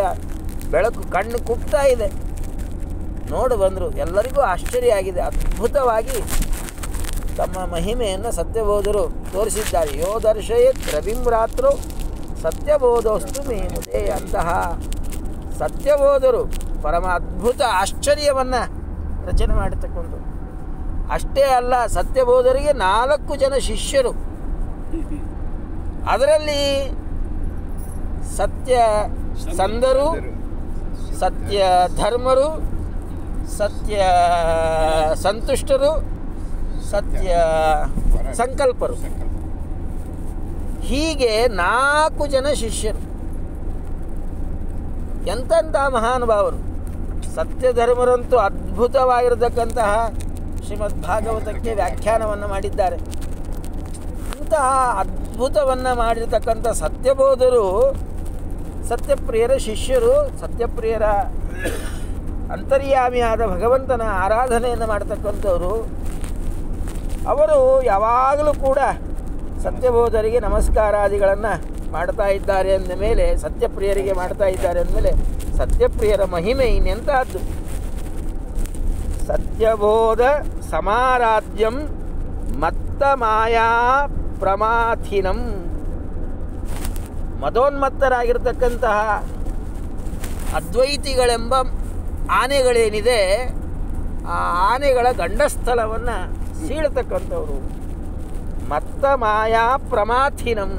ಬೆಳಕು ಕಣ್ಣು ಕುಗ್ತಾ ಇದೆ. ನೋಡಿ ಬಂದರು. ಎಲ್ಲರಿಗೂ ಆಶ್ಚರ್ಯ ಆಗಿದೆ. ಅದ್ಭುತವಾಗಿ ತಮ್ಮ ಮಹಿಮೆಯನ್ನು ಸತ್ಯಬೋಧರು ತೋರಿಸಿದ್ದಾರೆ. ಯೋ ದರ್ಶಯತ್ ರವಿಂ ರಾತ್ರೋ ಸತ್ಯಬೋಧೋಸ್ತು ಮೇ ಮುದೇ. ಅಂತಹ ಸತ್ಯಬೋಧರು ಪರಮ ಅದ್ಭುತ ಆಶ್ಚರ್ಯವನ್ನು ರಚನೆ ಮಾಡಿರ್ತಕ್ಕಂಥ. ಅಷ್ಟೇ ಅಲ್ಲ, ಸತ್ಯಬೋಧರಿಗೆ 4 ಜನ ಶಿಷ್ಯರು. ಅದರಲ್ಲಿ ಸತ್ಯ ಸಂದರು, ಸತ್ಯ ಧರ್ಮರು, ಸತ್ಯ ಸಂತುಷ್ಟರು, ಸತ್ಯ ಸಂಕಲ್ಪರು. ಹೀಗೆ 4 ಜನ ಶಿಷ್ಯರು. ಎಂತೆಂಥ ಮಹಾನುಭಾವರು. ಸತ್ಯಧರ್ಮರಂತೂ ಅದ್ಭುತವಾಗಿರತಕ್ಕಂತಹ ಶ್ರೀಮದ್ ಭಾಗವತಕ್ಕೆ ವ್ಯಾಖ್ಯಾನವನ್ನು ಮಾಡಿದ್ದಾರೆ. ಇಂತಹ ಅದ್ಭುತವನ್ನು ಮಾಡಿರ್ತಕ್ಕಂಥ ಸತ್ಯಬೋಧರು ಸತ್ಯಪ್ರಿಯರ ಶಿಷ್ಯರು. ಸತ್ಯಪ್ರಿಯರ ಅಂತರ್ಯಾಮಿಯಾದ ಭಗವಂತನ ಆರಾಧನೆಯನ್ನು ಮಾಡ್ತಕ್ಕಂಥವರು. ಅವರು ಯಾವಾಗಲೂ ಕೂಡ ಸತ್ಯಬೋಧರಿಗೆ ನಮಸ್ಕಾರಾದಿಗಳನ್ನು ಮಾಡ್ತಾ ಇದ್ದಾರೆ ಅಂದ ಮೇಲೆ, ಸತ್ಯಪ್ರಿಯರಿಗೆ ಮಾಡ್ತಾ ಇದ್ದಾರೆ ಅಂದಮೇಲೆ ಸತ್ಯಪ್ರಿಯರ ಮಹಿಮೆ ಇನ್ನೆಂತಹದ್ದು. ಸತ್ಯಬೋಧ ಸಮಾರಾಧ್ಯಂ ಮತ್ತ ಮಾಯಾ ಪ್ರಮಾಥಿನಂ. ಮದೋನ್ಮತ್ತರಾಗಿರ್ತಕ್ಕಂತಹ ಅದ್ವೈತಿಗಳೆಂಬ ಆನೆಗಳೇನಿದೆ, ಆ ಆನೆಗಳ ಗಂಡಸ್ಥಳವನ್ನು ಸೀಳತಕ್ಕಂಥವ್ರು. ಮತ್ತ ಮಾಯಾ ಪ್ರಮಾಥಿನಂ.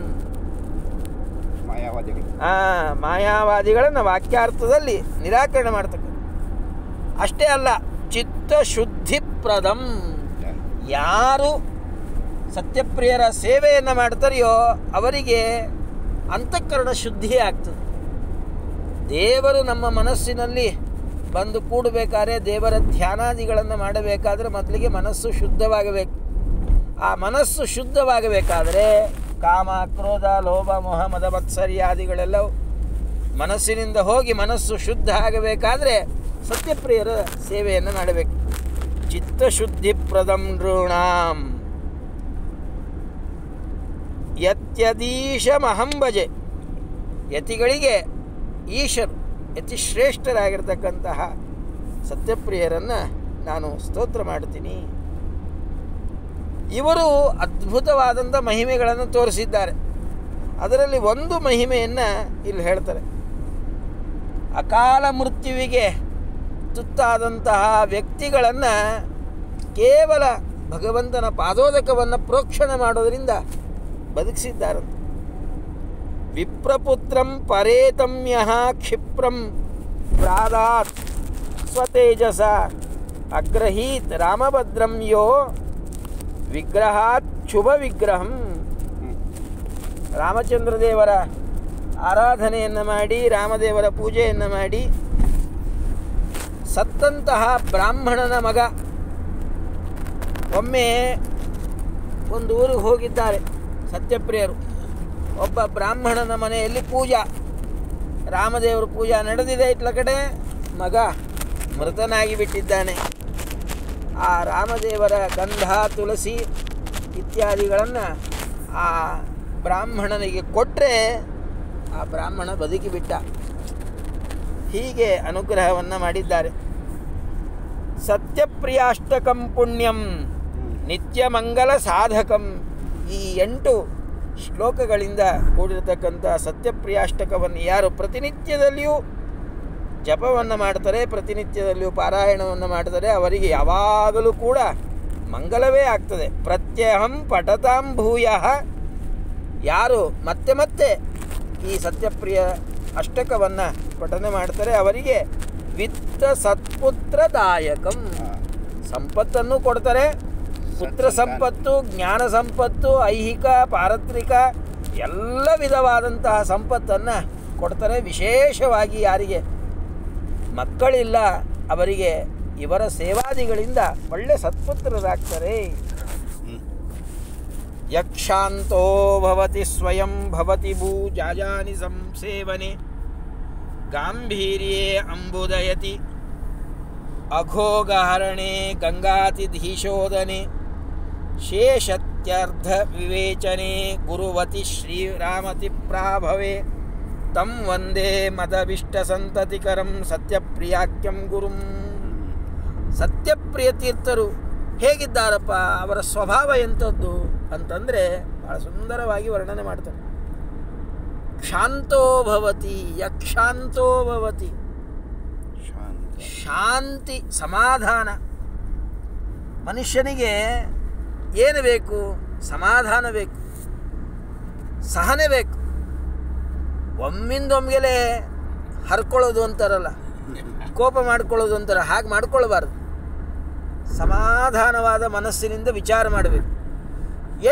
ಮಾಯಾವಾದಿಗಳನ್ನು ವಾಕ್ಯಾರ್ಥದಲ್ಲಿ ನಿರಾಕರಣೆ ಮಾಡ್ತಕ್ಕಂಥ. ಅಷ್ಟೇ ಅಲ್ಲ, ಚಿತ್ತಶುದ್ಧಿಪ್ರದಂ. ಯಾರು ಸತ್ಯಪ್ರಿಯರ ಸೇವೆಯನ್ನು ಮಾಡ್ತಾರೆಯೋ ಅವರಿಗೆ ಅಂತಃಕರಣ ಶುದ್ಧಿ ಆಗ್ತದೆ. ದೇವರು ನಮ್ಮ ಮನಸ್ಸಿನಲ್ಲಿ ಬಂದು ಕೂಡಬೇಕಾದ್ರೆ, ದೇವರ ಧ್ಯಾನಾದಿಗಳನ್ನು ಮಾಡಬೇಕಾದ್ರೆ ಮೊದಲಿಗೆ ಮನಸ್ಸು ಶುದ್ಧವಾಗಬೇಕು. ಆ ಮನಸ್ಸು ಶುದ್ಧವಾಗಬೇಕಾದರೆ ಕಾಮ, ಕ್ರೋಧ, ಲೋಭ, ಮೋಹ, ಮದ, ಮತ್ಸರ್ಯಾದಿಗಳೆಲ್ಲವೂ ಮನಸ್ಸಿನಿಂದ ಹೋಗಿ ಮನಸ್ಸು ಶುದ್ಧ ಆಗಬೇಕಾದ್ರೆ ಸತ್ಯಪ್ರಿಯರ ಸೇವೆಯನ್ನು ಮಾಡಬೇಕು. ಚಿತ್ತಶುದ್ಧಿಪ್ರದಂ ನೃಣಾಂ ಯತ್ಯದೀಶಮಹಂ ಭಜೆ. ಯತಿಗಳಿಗೆ ಈಶರು, ಯತಿಶ್ರೇಷ್ಠರಾಗಿರ್ತಕ್ಕಂತಹ ಸತ್ಯಪ್ರಿಯರನ್ನು ನಾನು ಸ್ತೋತ್ರ ಮಾಡ್ತೀನಿ. ಇವರು ಅದ್ಭುತವಾದಂಥ ಮಹಿಮೆಗಳನ್ನು ತೋರಿಸಿದ್ದಾರೆ. ಅದರಲ್ಲಿ ಒಂದು ಮಹಿಮೆಯನ್ನು ಇಲ್ಲಿ ಹೇಳ್ತಾರೆ. ಅಕಾಲ ಮೃತ್ಯುವಿಗೆ ತುತ್ತಾದಂತಹ ವ್ಯಕ್ತಿಗಳನ್ನು ಕೇವಲ ಭಗವಂತನ ಪಾದೋದಕವನ್ನು ಪ್ರೋಕ್ಷಣೆ ಮಾಡೋದರಿಂದ ಬದುಕಿಸಿದ್ದಾರೆ. ವಿಪ್ರಪುತ್ರಂ ಪರೇತಮ್ಯಃ ಕ್ಷಿಪ್ರಂ ಪ್ರಾದಾತ್ ಸ್ವತೇಜಸ ಅಗ್ರಹೀತ್ ರಾಮಭದ್ರಂ ಯೋ ವಿಗ್ರಹಾತ್ ಶುಭ ವಿಗ್ರಹಂ. ರಾಮಚಂದ್ರ ದೇವರ ಆರಾಧನೆಯನ್ನು ಮಾಡಿ, ರಾಮದೇವರ ಪೂಜೆಯನ್ನು ಮಾಡಿ, ಸತ್ತಂತಹ ಬ್ರಾಹ್ಮಣನ ಮಗ ಒಮ್ಮೆ ಒಂದು ಊರಿಗೆ ಹೋಗಿದ್ದಾರೆ ಸತ್ಯಪ್ರಿಯರು. ಒಬ್ಬ ಬ್ರಾಹ್ಮಣನ ಮನೆಯಲ್ಲಿ ಪೂಜಾ, ರಾಮದೇವರ ಪೂಜಾ ನಡೆದಿದೆ. ಇಟ್ಲ ಕಡೆ ಮಗ ಮೃತನಾಗಿ ಬಿಟ್ಟಿದ್ದಾನೆ. ಆ ರಾಮದೇವರ ಗಂಧ, ತುಳಸಿ ಇತ್ಯಾದಿಗಳನ್ನು ಆ ಬ್ರಾಹ್ಮಣನಿಗೆ ಕೊಟ್ಟರೆ ಆ ಬ್ರಾಹ್ಮಣ ಬದುಕಿಬಿಟ್ಟ. ಹೀಗೆ ಅನುಗ್ರಹವನ್ನು ಮಾಡಿದ್ದಾರೆ. ಸತ್ಯಪ್ರಿಯಾಷ್ಟಕಂ ಪುಣ್ಯಂ ನಿತ್ಯಮಂಗಲ ಸಾಧಕಂ. ಈ 8 ಶ್ಲೋಕಗಳಿಂದ ಕೂಡಿರತಕ್ಕಂಥ ಸತ್ಯಪ್ರಿಯಾಷ್ಟಕವನ್ನು ಯಾರು ಪ್ರತಿನಿತ್ಯದಲ್ಲಿಯೂ ಜಪವನ್ನು ಮಾಡ್ತಾರೆ, ಪ್ರತಿನಿತ್ಯದಲ್ಲಿಯೂ ಪಾರಾಯಣವನ್ನು ಮಾಡ್ತಾರೆ, ಅವರಿಗೆ ಯಾವಾಗಲೂ ಕೂಡ ಮಂಗಲವೇ ಆಗ್ತದೆ. ಪ್ರತ್ಯಹಂ ಪಠತಾಂ ಭೂಯಃ. ಯಾರು ಮತ್ತೆ ಮತ್ತೆ ಈ ಸತ್ಯಪ್ರಿಯ ಅಷ್ಟಕವನ್ನು ಪಠನೆ ಮಾಡ್ತಾರೆ ಅವರಿಗೆ ವಿತ್ತ ಸತ್ಪುತ್ರದಾಯಕಂ. ಸಂಪತ್ತನ್ನು ಕೊಡ್ತಾರೆ. ಪುತ್ರ ಸಂಪತ್ತು, ಜ್ಞಾನ ಸಂಪತ್ತು, ಐಹಿಕ, ಪಾರತ್ರಿಕ ಎಲ್ಲ ವಿಧವಾದಂತಹ ಸಂಪತ್ತನ್ನು ಕೊಡ್ತಾರೆ. ವಿಶೇಷವಾಗಿ ಯಾರಿಗೆ ಮಕ್ಕಳಿಲ್ಲ ಅವರಿಗೆ ಇವರ ಸೇವಾದಿಗಳಿಂದ ಒಳ್ಳೆ ಸತ್ಪುತ್ರರಾಗ್ತಾರೆ. ಯಕ್ಷಾಂತೋ ಭವತಿ ಸ್ವಯಂ ಭವತಿ ಭೂಜಾಜಾನಿ ಸಂಸೇವನೆ ಗಾಂಭೀರ್ಯೇ ಅಂಬುದಯತಿ ಅಘೋಗಹರಣೆ ಗಂಗಾತಿಧೀಶೋದನೆ ಶೇಷತ್ಯರ್ಧ ವಿವೇಚನೆ ಗುರುವತಿ ಶ್ರೀರಾಮತಿ ಪ್ರಾಭವೆ ತಂ ವಂದೇ ಮದವಿಷ್ಟ ಸಂತತಿಕರಂ ಸತ್ಯಪ್ರಿಯಾಖ್ಯಂ ಗುರುಂ. ಸತ್ಯಪ್ರಿಯ ತೀರ್ಥರು ಹೇಗಿದ್ದಾರಪ್ಪ, ಅವರ ಸ್ವಭಾವ ಎಂಥದ್ದು ಅಂತಂದರೆ ಭಾಳ ಸುಂದರವಾಗಿ ವರ್ಣನೆ ಮಾಡ್ತಾರೆ. ಕ್ಷಾಂತೋ ಭವತಿ, ಯಕ್ಷಾಂತೋ ಭವತಿ. ಶಾಂತಿ, ಸಮಾಧಾನ. ಮನುಷ್ಯನಿಗೆ ಏನು ಬೇಕು? ಸಮಾಧಾನ ಬೇಕು, ಸಹನೆ ಬೇಕು. ಒಮ್ಮಿಂದೊಮ್ಮೆಲೆ ಹರ್ಕೊಳ್ಳೋದು ಅಂತಾರಲ್ಲ, ಕೋಪ ಮಾಡ್ಕೊಳ್ಳೋದು ಅಂತಾರೆ, ಹಾಗೆ ಮಾಡ್ಕೊಳ್ಬಾರ್ದು. ಸಮಾಧಾನವಾದ ಮನಸ್ಸಿನಿಂದ ವಿಚಾರ ಮಾಡಬೇಕು.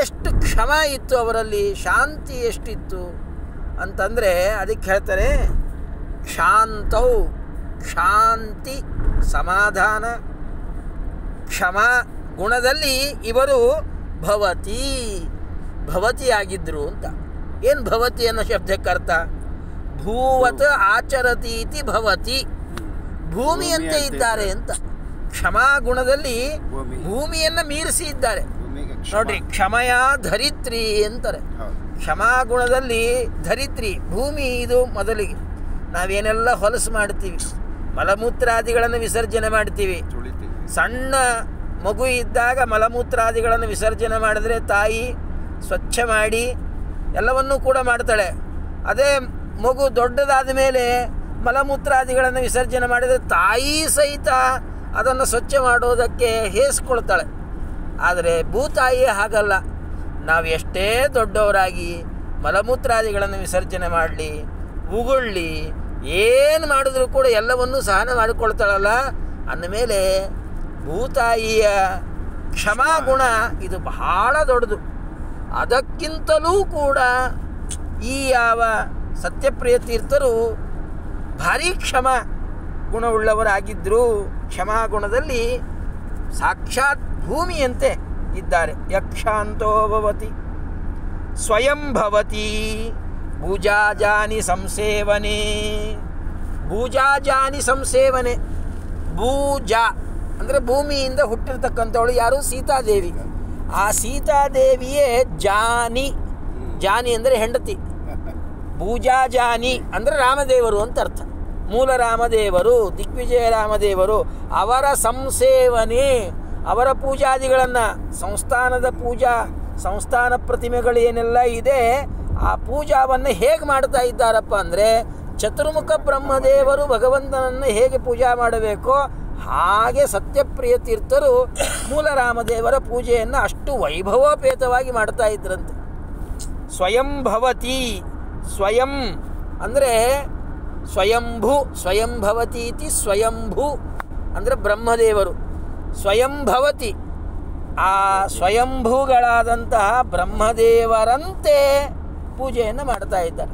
ಎಷ್ಟು ಕ್ಷಮ ಇತ್ತು ಅವರಲ್ಲಿ, ಶಾಂತಿ ಎಷ್ಟಿತ್ತು ಅಂತಂದರೆ ಅದಕ್ಕೆ ಹೇಳ್ತಾರೆ ಶಾಂತೌ. ಶಾಂತಿ, ಸಮಾಧಾನ, ಕ್ಷಮ ಗುಣದಲ್ಲಿ ಇವರು ಭವತಿ ಭವತಿಯಾಗಿದ್ದರು ಅಂತ. ಏನು ಭವತಿ ಅನ್ನೋ ಶಬ್ದಕ್ಕೆ ಅರ್ಥ? ಭೂವತ್ ಆಚರತೀತಿ ಭವತಿ, ಭೂಮಿಯಂತೆ ಇದ್ದಾರೆ ಅಂತ. ಕ್ಷಮಾ ಗುಣದಲ್ಲಿ ಭೂಮಿಯನ್ನು ಮೀರಿಸಿ ಇದ್ದಾರೆ ನೋಡ್ರಿ. ಕ್ಷಮಯ ಧರಿತ್ರಿ ಅಂತಾರೆ. ಕ್ಷಮಾ ಗುಣದಲ್ಲಿ ಧರಿತ್ರಿ, ಭೂಮಿ. ಇದು ಮೊದಲಿಗೆ ನಾವೇನೆಲ್ಲ ಹೊಲಸು ಮಾಡ್ತೀವಿ, ಮಲಮೂತ್ರಾದಿಗಳನ್ನು ವಿಸರ್ಜನೆ ಮಾಡ್ತೀವಿ. ಸಣ್ಣ ಮಗು ಇದ್ದಾಗ ಮಲಮೂತ್ರಾದಿಗಳನ್ನು ವಿಸರ್ಜನೆ ಮಾಡಿದ್ರೆ ತಾಯಿ ಸ್ವಚ್ಛ ಮಾಡಿ ಎಲ್ಲವನ್ನೂ ಕೂಡ ಮಾಡ್ತಾಳೆ. ಅದೇ ಮಗು ದೊಡ್ಡದಾದ ಮೇಲೆ ಮಲಮೂತ್ರಾದಿಗಳನ್ನು ವಿಸರ್ಜನೆ ಮಾಡಿದರೆ ತಾಯಿ ಸಹಿತ ಅದನ್ನು ಸ್ವಚ್ಛ ಮಾಡೋದಕ್ಕೆ ಹೇಸ್ಕೊಳ್ತಾಳೆ. ಆದರೆ ಭೂತಾಯಿ ಹಾಗಲ್ಲ. ನಾವು ಎಷ್ಟೇ ದೊಡ್ಡವರಾಗಿ ಮಲಮೂತ್ರಾದಿಗಳನ್ನು ವಿಸರ್ಜನೆ ಮಾಡಲಿ, ಉಗುಳ್ಳಿ, ಏನು ಮಾಡಿದ್ರೂ ಕೂಡ ಎಲ್ಲವನ್ನೂ ಸಹನ ಮಾಡಿಕೊಳ್ತಾಳಲ್ಲ. ಅಂದಮೇಲೆ ಭೂತಾಯಿಯ ಕ್ಷಮಾಗುಣ ಇದು ಬಹಳ ದೊಡ್ಡದು. ಅದಕ್ಕಿಂತಲೂ ಕೂಡ ಈ ಯಾವ ಸತ್ಯಪ್ರಿಯ ತೀರ್ಥರು ಭಾರೀ ಕ್ಷಮ ಗುಣವುಳ್ಳವರಾಗಿದ್ದರು. ಕ್ಷಮಾಗುಣದಲ್ಲಿ ಸಾಕ್ಷಾತ್ ಭೂಮಿಯಂತೆ ಇದ್ದಾರೆ. ಯಕ್ಷಾಂತೋ ಭವತಿ ಸ್ವಯಂ ಭವತಿ ಭೂಜಾಜಾನಿ ಸಂಸೇವನೆ. ಭೂಜಾಜಾನಿ ಸಂಸೇವನೆ. ಭೂಜಾ ಅಂದರೆ ಭೂಮಿಯಿಂದ ಹುಟ್ಟಿರ್ತಕ್ಕಂಥವಳು ಯಾರು? ಸೀತಾದೇವಿ. ಆ ಸೀತಾದೇವಿಯೇ ಜಾನಿ. ಜಾನಿ ಅಂದರೆ ಹೆಂಡತಿ. ಭೂಜಾಜಾನಿ ಅಂದರೆ ರಾಮದೇವರು ಅಂತ ಅರ್ಥ. ಮೂಲ ರಾಮದೇವರು, ದಿಗ್ವಿಜಯ ರಾಮದೇವರು, ಅವರ ಸಂಸೇವನೆ, ಅವರ ಪೂಜಾದಿಗಳನ್ನು, ಸಂಸ್ಥಾನದ ಪೂಜಾ, ಸಂಸ್ಥಾನ ಪ್ರತಿಮೆಗಳು ಏನೆಲ್ಲ ಇದೆ ಆ ಪೂಜಾವನ್ನು ಹೇಗೆ ಮಾಡ್ತಾ ಇದ್ದಾರಪ್ಪ ಅಂದರೆ, ಚತುರ್ಮುಖ ಬ್ರಹ್ಮದೇವರು ಭಗವಂತನನ್ನು ಹೇಗೆ ಪೂಜಾ ಮಾಡಬೇಕೋ ಹಾಗೆ ಸತ್ಯಪ್ರಿಯ ತೀರ್ಥರು ಮೂಲ ರಾಮದೇವರ ಪೂಜೆಯನ್ನು ಅಷ್ಟು ವೈಭವೋಪೇತವಾಗಿ ಮಾಡ್ತಾ ಇದ್ರಂತೆ. ಸ್ವಯಂ ಭವತಿ. ಸ್ವಯಂ ಅಂದರೆ ಸ್ವಯಂಭೂ. ಸ್ವಯಂ ಭವತಿ ಇತಿ ಸ್ವಯಂಭೂ ಅಂದರೆ ಬ್ರಹ್ಮದೇವರು. ಸ್ವಯಂ ಭವತಿ, ಆ ಸ್ವಯಂಭೂಗಳಾದಂತಹ ಬ್ರಹ್ಮದೇವರಂತೆ ಪೂಜೆಯನ್ನು ಮಾಡ್ತಾ ಇದ್ದಾರೆ.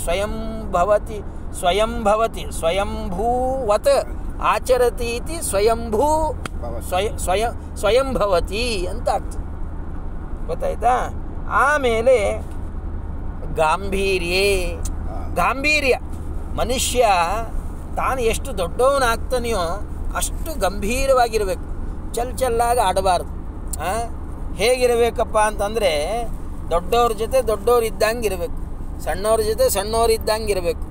ಸ್ವಯಂ ಭವತಿ, ಸ್ವಯಂ ಭವತಿ, ಸ್ವಯಂಭೂವತ್ ಆಚರತಿ ಇತಿ ಸ್ವಯಂಭೂ ಸ್ವಯಂ ಭವತಿ ಅಂತ ಆಗ್ತದೆ. ಗೊತ್ತಾಯ್ತಾ? ಆಮೇಲೆ ಗಾಂಭೀರ್ಯೇ. ಗಾಂಭೀರ್ಯ, ಮನುಷ್ಯ ತಾನು ಎಷ್ಟು ದೊಡ್ಡವನಾಗ್ತಾನೆಯೋ ಅಷ್ಟು ಗಂಭೀರವಾಗಿರಬೇಕು, ಚಲ್ಲಾಗಿ ಆಡಬಾರ್ದು. ಹೇಗಿರಬೇಕಪ್ಪ ಅಂತಂದರೆ ದೊಡ್ಡವ್ರ ಜೊತೆ ದೊಡ್ಡವ್ರು ಇದ್ದಂಗೆ ಇರಬೇಕು, ಸಣ್ಣವ್ರ ಜೊತೆ ಸಣ್ಣವ್ರು ಇದ್ದಂಗೆ ಇರಬೇಕು.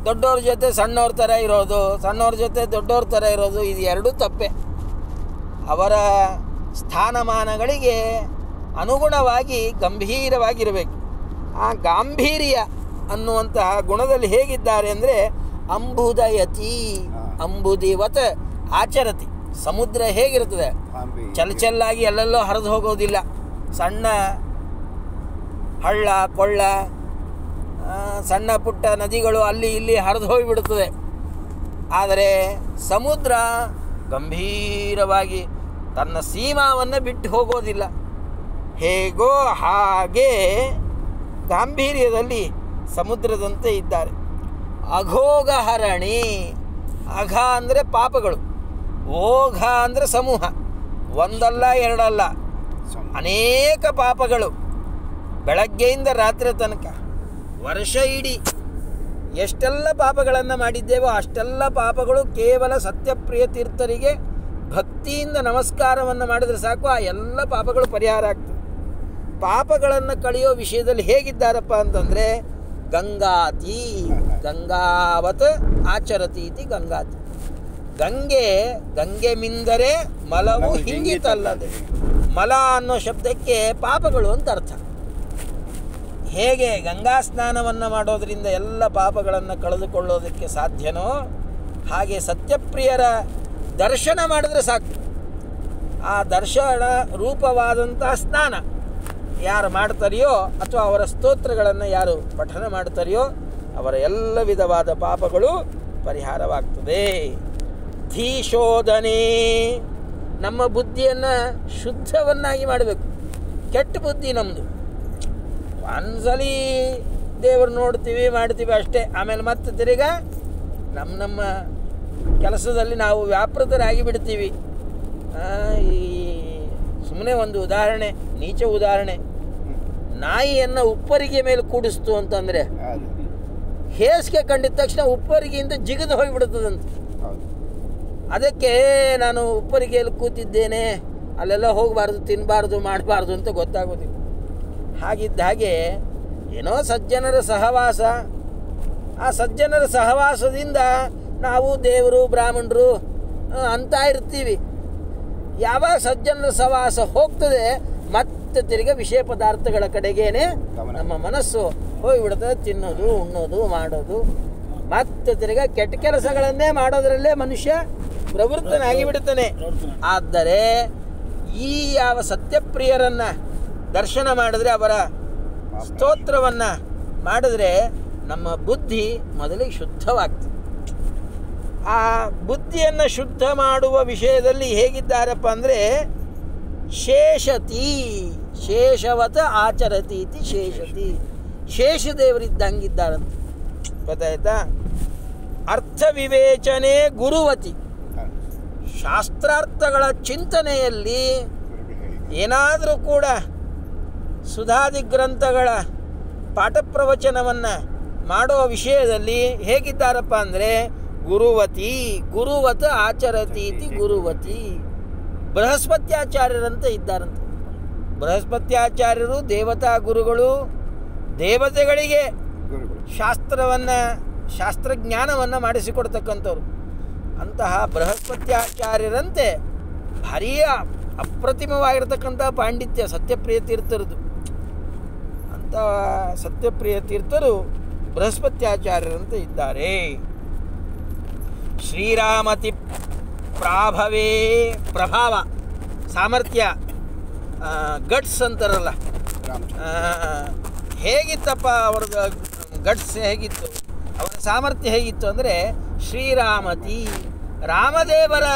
ದೊಡ್ಡವ್ರ ಜೊತೆ ಸಣ್ಣವ್ರ ಥರ ಇರೋದು, ಸಣ್ಣವ್ರ ಜೊತೆ ದೊಡ್ಡವ್ರ ಥರ ಇರೋದು, ಇದು ಎರಡೂ ತಪ್ಪೆ. ಅವರ ಸ್ಥಾನಮಾನಗಳಿಗೆ ಅನುಗುಣವಾಗಿ ಗಂಭೀರವಾಗಿರಬೇಕು. ಆ ಗಾಂಭೀರ್ಯ ಅನ್ನುವಂತಹ ಗುಣದಲ್ಲಿ ಹೇಗಿದ್ದಾರೆ ಅಂದರೆ ಅಂಬುದಯತಿ, ಅಂಬುದಿವತ್ ಆಚರತಿ. ಸಮುದ್ರ ಹೇಗಿರ್ತದೆ, ಚಲ್ಲಾಗಿ ಎಲ್ಲೆಲ್ಲೋ ಹರಿದು ಹೋಗೋದಿಲ್ಲ. ಸಣ್ಣ ಹಳ್ಳ ಕೊಳ್ಳ, ಸಣ್ಣ ಪುಟ್ಟ ನದಿಗಳು ಅಲ್ಲಿ ಇಲ್ಲಿ ಹರಿದು ಹೋಗಿಬಿಡುತ್ತದೆ. ಆದರೆ ಸಮುದ್ರ ಗಂಭೀರವಾಗಿ ತನ್ನ ಸೀಮಾವನ್ನು ಬಿಟ್ಟು ಹೋಗೋದಿಲ್ಲ. ಹೇಗೋ ಹಾಗೆ ಗಾಂಭೀರ್ಯದಲ್ಲಿ ಸಮುದ್ರದಂತೆ ಇದ್ದಾರೆ. ಅಘೋಗಹರಣಿ, ಅಘ ಅಂದರೆ ಪಾಪಗಳು, ಓಘ ಅಂದರೆ ಸಮೂಹ, ಒಂದಲ್ಲ ಎರಡಲ್ಲ, ಅನೇಕ ಪಾಪಗಳು. ಬೆಳಗ್ಗೆಯಿಂದ ರಾತ್ರಿ ತನಕ ವರ್ಷ ಇಡೀ ಎಷ್ಟೆಲ್ಲ ಪಾಪಗಳನ್ನು ಮಾಡಿದ್ದೇವೋ ಅಷ್ಟೆಲ್ಲ ಪಾಪಗಳು ಕೇವಲ ಸತ್ಯಪ್ರಿಯ ತೀರ್ಥರಿಗೆ ಭಕ್ತಿಯಿಂದ ನಮಸ್ಕಾರವನ್ನು ಮಾಡಿದರೆ ಸಾಕು, ಆ ಎಲ್ಲ ಪಾಪಗಳು ಪರಿಹಾರ ಆಗ್ತವೆ. ಪಾಪಗಳನ್ನು ಕಳೆಯೋ ವಿಷಯದಲ್ಲಿ ಹೇಗಿದ್ದಾರಪ್ಪ ಅಂತಂದರೆ ಗಂಗಾತಿ, ಗಂಗಾವತ್ ಆಚರತಿ ಇತಿ ಗಂಗಾತಿ. ಗಂಗೆ ಮಿಂದರೆ ಮಲವು ಹಿಂಗಿತಲ್ಲದೆ. ಮಲ ಅನ್ನೋ ಶಬ್ದಕ್ಕೆ ಪಾಪಗಳು ಅಂತ ಅರ್ಥ. ಹೇಗೆ ಗಂಗಾ ಸ್ನಾನವನ್ನು ಮಾಡೋದರಿಂದ ಎಲ್ಲ ಪಾಪಗಳನ್ನು ಕಳೆದುಕೊಳ್ಳೋದಕ್ಕೆ ಸಾಧ್ಯನೋ ಹಾಗೆ ಸತ್ಯಪ್ರಿಯರ ದರ್ಶನ ಮಾಡಿದ್ರೆ ಸಾಕು. ಆ ದರ್ಶನ ರೂಪವಾದಂತಹ ಸ್ನಾನ ಯಾರು ಮಾಡ್ತಾರೆಯೋ ಅಥವಾ ಅವರ ಸ್ತೋತ್ರಗಳನ್ನು ಯಾರು ಪಠನ ಮಾಡ್ತಾರೆಯೋ ಅವರ ಎಲ್ಲ ವಿಧವಾದ ಪಾಪಗಳು ಪರಿಹಾರವಾಗ್ತದೆ. ಧೀಶೋಧನೆ, ನಮ್ಮ ಬುದ್ಧಿಯನ್ನು ಶುದ್ಧವನ್ನಾಗಿ ಮಾಡಬೇಕು. ಕೆಟ್ಟ ಬುದ್ಧಿ ನಮ್ಮದು. ಒಂದ್ಸಲಿ ದೇವರು ನೋಡ್ತೀವಿ ಮಾಡ್ತೀವಿ ಅಷ್ಟೇ, ಆಮೇಲೆ ಮತ್ತೆ ತಿರುಗಾ ನಮ್ಮ ಕೆಲಸದಲ್ಲಿ ನಾವು ವ್ಯಾಪೃತರಾಗಿ ಬಿಡ್ತೀವಿ. ಈ ಸುಮ್ಮನೆ ಒಂದು ಉದಾಹರಣೆ, ನೀಚ ಉದಾಹರಣೆ. ನಾಯಿಯನ್ನು ಉಪ್ಪರಿಗೆ ಮೇಲೆ ಕೂಡಿಸ್ತು ಅಂತಂದರೆ ಹೇಸಿಗೆ ಕಂಡಿದ ತಕ್ಷಣ ಉಪ್ಪರಿಗೆಯಿಂದ ಜಿಗಿದು ಹೋಗಿಬಿಡ್ತದಂತೆ. ಅದಕ್ಕೆ ನಾನು ಉಪ್ಪರಿಗೆಯಲ್ಲಿ ಕೂತಿದ್ದೇನೆ, ಅಲ್ಲೆಲ್ಲ ಹೋಗಬಾರ್ದು, ತಿನ್ನಬಾರ್ದು, ಮಾಡಬಾರ್ದು ಅಂತ ಗೊತ್ತಾಗೋದಿಲ್ಲ. ಹಾಗಿದ್ದ ಹಾಗೆ ಏನೋ ಸಜ್ಜನರ ಸಹವಾಸ, ಆ ಸಜ್ಜನರ ಸಹವಾಸದಿಂದ ನಾವು ದೇವರು ಬ್ರಾಹ್ಮಣರು ಅಂತ ಇರ್ತೀವಿ. ಯಾವಾಗ ಸಜ್ಜನರ ಸಹವಾಸ ಹೋಗ್ತದೆ ಮತ್ತೆ ತಿರುಗಿ ವಿಷಯ ಪದಾರ್ಥಗಳ ಕಡೆಗೇನೆ ನಮ್ಮ ಮನಸ್ಸು ಹೋಗಿಬಿಡ್ತದೆ. ತಿನ್ನೋದು, ಉಣ್ಣೋದು, ಮಾಡೋದು, ಮತ್ತೆ ತಿರುಗಿ ಕೆಟ್ಟ ಕೆಲಸಗಳನ್ನೇ ಮಾಡೋದರಲ್ಲೇ ಮನುಷ್ಯ ಪ್ರವೃತ್ತನಾಗಿ ಬಿಡ್ತಾನೆ. ಆದರೆ ಈ ಯಾವ ಸತ್ಯಪ್ರಿಯರನ್ನು ದರ್ಶನ ಮಾಡಿದ್ರೆ, ಅವರ ಸ್ತೋತ್ರವನ್ನು ಮಾಡಿದ್ರೆ ನಮ್ಮ ಬುದ್ಧಿ ಮೊದಲಿಗೆ ಶುದ್ಧವಾಗ್ತದೆ. ಆ ಬುದ್ಧಿಯನ್ನು ಶುದ್ಧ ಮಾಡುವ ವಿಷಯದಲ್ಲಿ ಹೇಗಿದ್ದಾರಪ್ಪ ಅಂದರೆ ಶೇಷತಿ, ಶೇಷವತ ಆಚರತಿ ಇತಿ ಶೇಷತಿ. ಶೇಷದೇವರಿದ್ದಂಗಿದ್ದಾರಂತೆ, ಗೊತ್ತಾಯ್ತಾ? ಅರ್ಥ ವಿವೇಚನೆ ಗುರುವತಿ, ಶಾಸ್ತ್ರಾರ್ಥಗಳ ಚಿಂತನೆಯಲ್ಲಿ ಏನಾದರೂ ಕೂಡ ಸುಧಾದಿ ಗ್ರಂಥಗಳ ಪಾಠ ಪ್ರವಚನವನ್ನು ಮಾಡೋ ವಿಷಯದಲ್ಲಿ ಹೇಗಿದ್ದಾರಪ್ಪ ಅಂದರೆ ಗುರುವತಿ, ಗುರುವತ ಆಚರತಿ ಇತಿ ಗುರುವತಿ. ಬೃಹಸ್ಪತ್ಯಾಚಾರ್ಯರಂತೆ ಇದ್ದಾರಂತೆ. ಬೃಹಸ್ಪತ್ಯಾಚಾರ್ಯರು ದೇವತಾ ಗುರುಗಳು, ದೇವತೆಗಳಿಗೆ ಶಾಸ್ತ್ರಜ್ಞಾನವನ್ನು ಮಾಡಿಸಿಕೊಡ್ತಕ್ಕಂಥವ್ರು. ಅಂತಹ ಬೃಹಸ್ಪತ್ಯಾಚಾರ್ಯರಂತೆ ಭಾರೀ ಅಪ್ರತಿಮವಾಗಿರ್ತಕ್ಕಂಥ ಪಾಂಡಿತ್ಯ ಸತ್ಯಪ್ರಿಯ ತೀರ್ಥರದು. ಅಂಥ ಸತ್ಯಪ್ರಿಯ ತೀರ್ಥರು ಬೃಹಸ್ಪತ್ಯಾಚಾರ್ಯರಂತೆ ಇದ್ದಾರೆ. ಶ್ರೀರಾಮತಿ ಪ್ರಾಭವೇ, ಪ್ರಭಾವ, ಸಾಮರ್ಥ್ಯ, ಗಟ್ಸ್ ಅಂತಾರಲ್ಲ, ಹೇಗಿತ್ತಪ್ಪ ಅವ್ರದ್ದು ಗಟ್ಸ್ ಹೇಗಿತ್ತು, ಅವರ ಸಾಮರ್ಥ್ಯ ಹೇಗಿತ್ತು ಅಂದರೆ ಶ್ರೀರಾಮತಿ, ರಾಮದೇವರ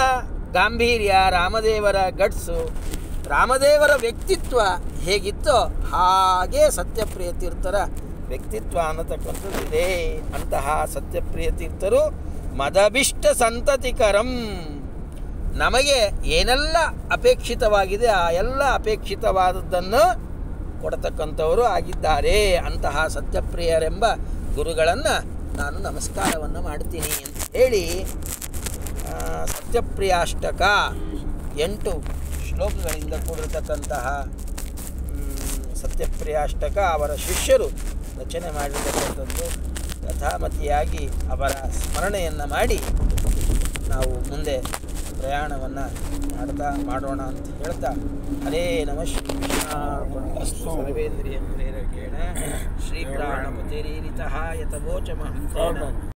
ಗಾಂಭೀರ್ಯ, ರಾಮದೇವರ ಗಟ್ಸು, ರಾಮದೇವರ ವ್ಯಕ್ತಿತ್ವ ಹೇಗಿತ್ತೋ ಹಾಗೆ ಸತ್ಯಪ್ರಿಯ ತೀರ್ಥರ ವ್ಯಕ್ತಿತ್ವ ಅನ್ನತಕ್ಕಂಥದ್ದಿದೆ. ಅಂತಹ ಸತ್ಯಪ್ರಿಯ ತೀರ್ಥರು ಮದಭಿಷ್ಟ ಸಂತತಿಕರಂ, ನಮಗೆ ಏನೆಲ್ಲ ಅಪೇಕ್ಷಿತವಾಗಿದೆ ಆ ಎಲ್ಲ ಅಪೇಕ್ಷಿತವಾದದ್ದನ್ನು ಕೊಡತಕ್ಕಂಥವರು ಆಗಿದ್ದಾರೆ. ಅಂತಹ ಸತ್ಯಪ್ರಿಯರೆಂಬ ಗುರುಗಳನ್ನು ನಾನು ನಮಸ್ಕಾರವನ್ನು ಮಾಡ್ತೀನಿ ಅಂತ ಹೇಳಿ ಸತ್ಯಪ್ರಿಯಾಷ್ಟಕ 8 ಶ್ಲೋಕಗಳಿಂದ ಕೂಡಿರತಕ್ಕಂತಹ ಸತ್ಯಪ್ರಿಯಾಷ್ಟಕ ಅವರ ಶಿಷ್ಯರು ರಚನೆ ಮಾಡಿರತಕ್ಕಂಥದ್ದು ಯಥಾಮತಿಯಾಗಿ ಅವರ ಸ್ಮರಣೆಯನ್ನು ಮಾಡಿ ನಾವು ಮುಂದೆ ಪ್ರಯಾಣವನ್ನು ಮಾಡೋಣ ಅಂತ ಹೇಳ್ತಾ ಹರೇ ನಮಃ ಶ್ರೀಕೃಷ್ಣಾರ್ಪಣಮಸ್ತು. ಸರ್ವೇಂದ್ರಿಯ ಪ್ರೇರಕೇಣ ಶ್ರೀ ಪ್ರಾಣಪತಿರೀರಿತಃ ಯತವೋಚಮಹಂ ತೇನ